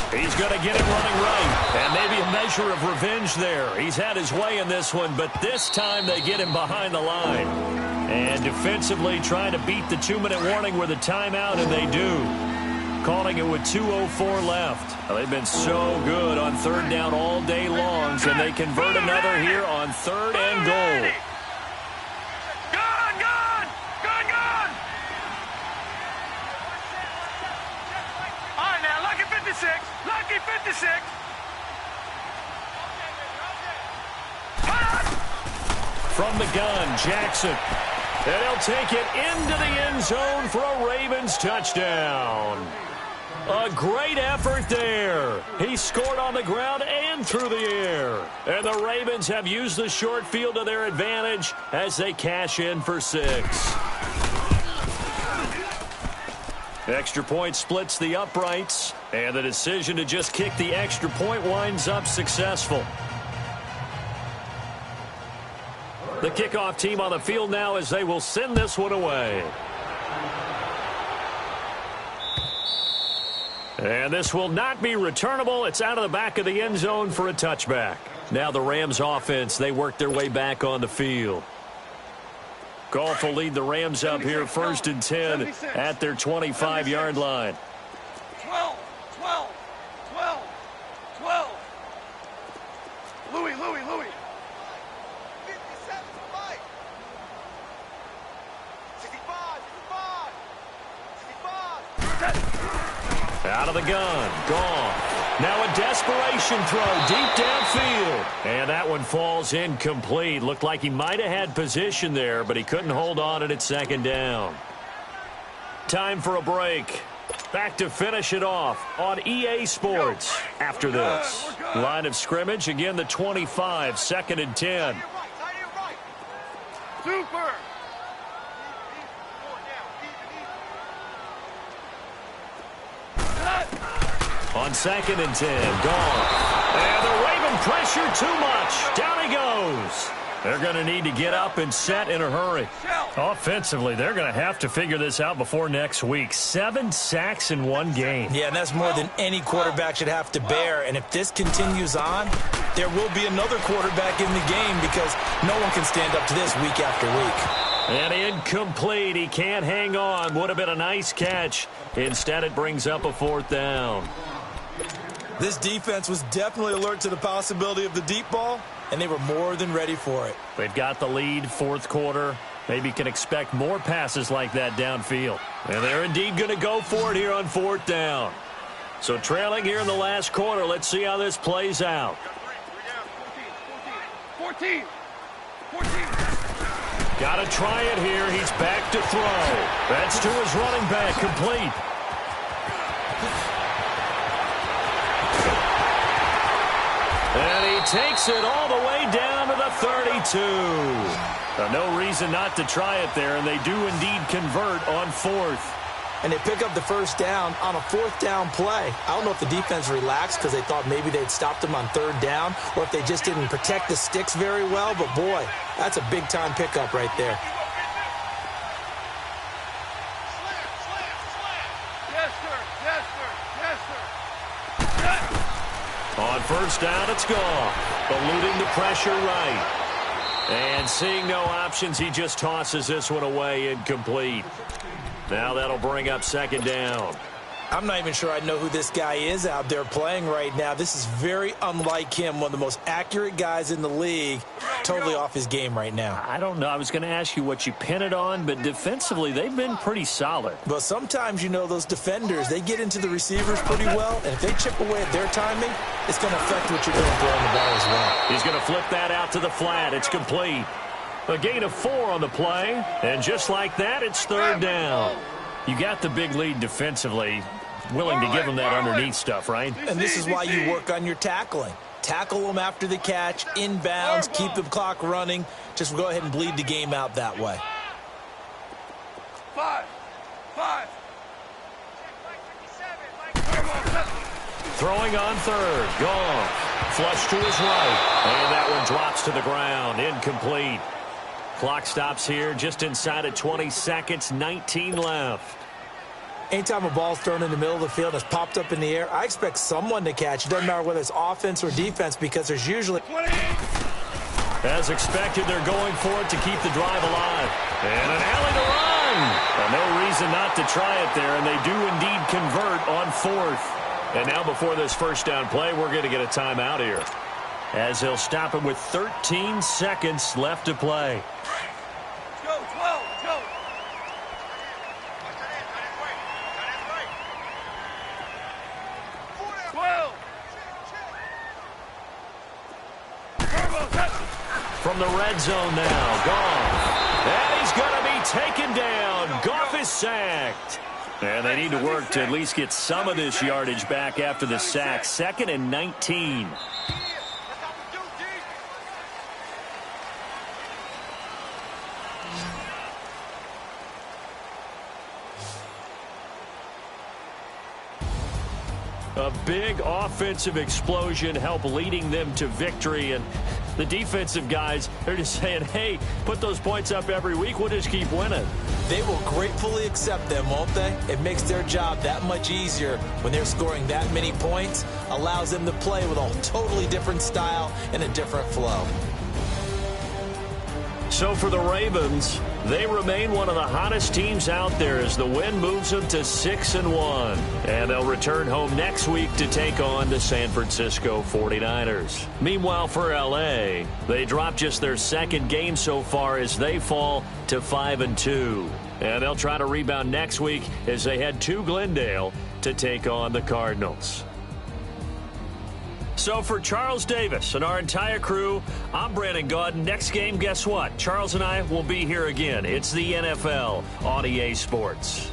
He's going to get it running right. And maybe a measure of revenge there. He's had his way in this one, but this time they get him behind the line. And defensively trying to beat the 2-minute warning with a timeout, and they do. Calling it with 2:04 left. They've been so good on 3rd down all day long. Can they convert another here on 3rd and goal? Gone! All right, now, lucky 56. from the gun, Jackson. And he'll take it into the end zone for a Ravens touchdown. A great effort there. He scored on the ground and through the air. And the Ravens have used the short field to their advantage as they cash in for 6. Extra point splits the uprights, and the decision to just kick the extra point winds up successful. The kickoff team on the field now as they will send this one away. And this will not be returnable. It's out of the back of the end zone for a touchback. Now the Rams offense, they work their way back on the field. Goff will lead the Rams up here 1st and 10 at their 25-yard line. 12. Louis. 57, 65. Out of the gun, Goff. Now a desperation throw deep downfield. And that one falls incomplete. Looked like he might have had position there, but he couldn't hold on at 2nd down. Time for a break. Back to finish it off on EA Sports after this. Line of scrimmage, again the 25, 2nd and 10. Super. On 2nd and 10, Goff. And the Raven pressure too much. Down he goes. They're going to need to get up and set in a hurry. Offensively, they're going to have to figure this out before next week. 7 sacks in one game. Yeah, and that's more than any quarterback should have to bear. And if this continues on, there will be another quarterback in the game because no one can stand up to this week after week. And incomplete. He can't hang on. Would have been a nice catch. Instead, it brings up a 4th down. This defense was definitely alert to the possibility of the deep ball, and they were more than ready for it. They've got the lead, 4th quarter. Maybe can expect more passes like that downfield. And they're indeed going to go for it here on 4th down. So trailing here in the last quarter, let's see how this plays out. 14. Got to try it here. He's back to throw. That's to his running back, complete. And he takes it all the way down to the 32. No reason not to try it there, and they do indeed convert on 4th. And they pick up the 1st down on a 4th down play. I don't know if the defense relaxed because they thought maybe they'd stopped them on 3rd down or if they just didn't protect the sticks very well. But, boy, that's a big-time pickup right there. On 1st down, it's Goff, eluding the pressure right. And seeing no options, he just tosses this one away, incomplete. Now that'll bring up 2nd down. I'm not even sure I know who this guy is out there playing right now. This is very unlike him, one of the most accurate guys in the league. Totally off his game right now. I don't know. I was going to ask you what you pin it on, but defensively, they've been pretty solid. But sometimes, you know, those defenders, they get into the receivers pretty well, and if they chip away at their timing, it's going to affect what you're doing throwing the ball as well. He's going to flip that out to the flat. It's complete. A gain of 4 on the play, and just like that, it's 3rd down. You got the big lead defensively, willing to give them that underneath stuff, right? And this is why you work on your tackling. Tackle them after the catch, inbounds, keep the clock running. Just go ahead and bleed the game out that way. 5. Throwing on 3rd, Goff. Flush to his right, and that one drops to the ground, incomplete. Clock stops here just inside of 20 seconds, 19 left. Anytime a ball's thrown in the middle of the field and it's popped up in the air, I expect someone to catch. It doesn't matter whether it's offense or defense because there's usually... As expected, they're going for it to keep the drive alive. And an alley to run. No reason not to try it there, and they do indeed convert on 4th. And now before this 1st down play, we're going to get a timeout here, as they'll stop it with 13 seconds left to play. Go, 12, go. from the red zone now. Goff. And he's going to be taken down. Goff is sacked. And they need to work to at least get some of this yardage back after the sack. 2nd and 19. A big offensive explosion helped leading them to victory. And the defensive guys, they're just saying, hey, put those points up every week. We'll just keep winning. They will gratefully accept them, won't they? It makes their job that much easier when they're scoring that many points. Allows them to play with a totally different style and a different flow. So for the Ravens, they remain one of the hottest teams out there as the win moves them to 6-1. And they'll return home next week to take on the San Francisco 49ers. Meanwhile, for L.A., they dropped just their 2nd game so far as they fall to 5-2. And they'll try to rebound next week as they head to Glendale to take on the Cardinals. So for Charles Davis and our entire crew, I'm Brandon Gaudin. Next game, guess what? Charles and I will be here again. It's the NFL on EA Sports.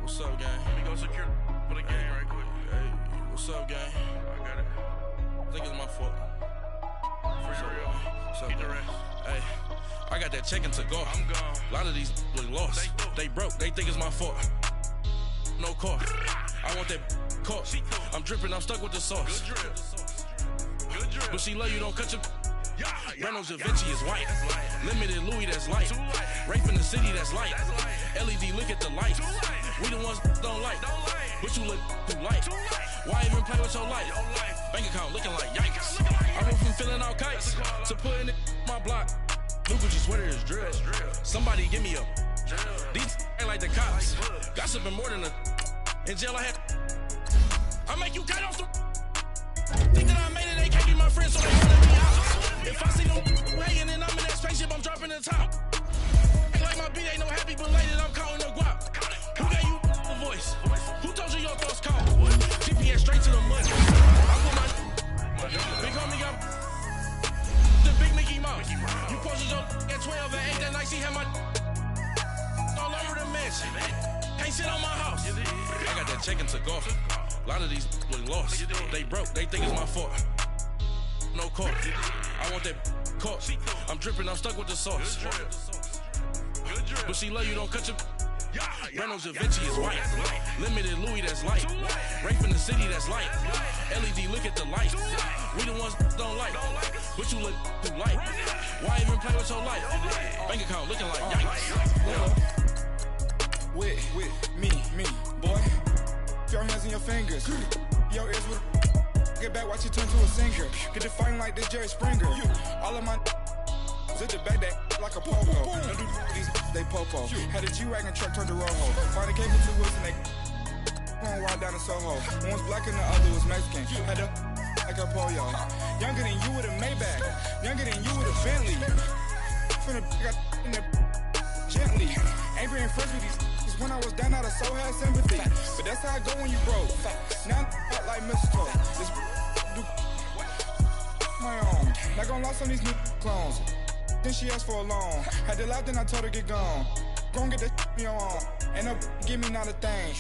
What's up, gang? Let me go secure for the game right quick. Hey, what's up, gang? I got it. I think it's my fault. For real. What's up, the rest. Hey, I got that check-in to go. I'm gone. A lot of these look lost. They broke. They think it's my fault. No car. I want that car. I'm dripping. I'm stuck with the sauce. Good drip. Good drip. But she love you. Don't cut your... Brano Javinci is white. Limited Louis, that's light. Rape in the city, that's light. LED, look at the light. We the ones don't like. But you look too light. Why even play with your life? Bank account looking like yikes. I went from filling out kites to putting it in my block. New Gucci sweater is drill. Somebody give me a. These ain't like the cops. Gossiping more than a. In jail I had. I make you cut off the. Think that I made it, they can't be my friends, so they wanna be out. If I see them hating and I'm in that spaceship, I'm dropping the top. Ain't like my beat, ain't no happy belated, I'm counting the guap. Who gave you a voice. Who told you your thoughts count? GPS straight to the money. I put my big homie got the big Mickey Mouse. You posted your at 12 and 8 that night. She had my all over the mansion. Can't sit on my house. I got that check into golf. A lot of these was lost. They broke. They think it's my fault. No court. I want that caught. I'm dripping. I'm stuck with the sauce. But she love you. Don't cut your. Reynolds Da Vinci is white. Limited Louis that's light. Rape in the city that's light. LED look at the light. We the ones don't like. But you look too light. Why even play with your life? Bank account looking like yikes. With me, boy. Your hands in your fingers. Your ears with. Get back, watch you turn to a singer. Get the fighting like this Jerry Springer. All of my. Zip the back that like a popo. Don't do these they popo. Had a G-Wagon truck turned to Rojo. Find a cable to wheels and they going wild down in Soho. One was black and the other was Mexican. Had a like a pollo. Younger than you with a Maybach. Younger than you with a Bentley. From the got in the gently. Ain't been friends with these. Cause when I was down out of so had sympathy. But that's how I go when you broke. Now I'm like mistletoe. This do my own. Not gonna lost on these new clones. Then she asked for a loan. Had to laugh, then I told her get gone. Gon' get that me on. And up, give me not a thing.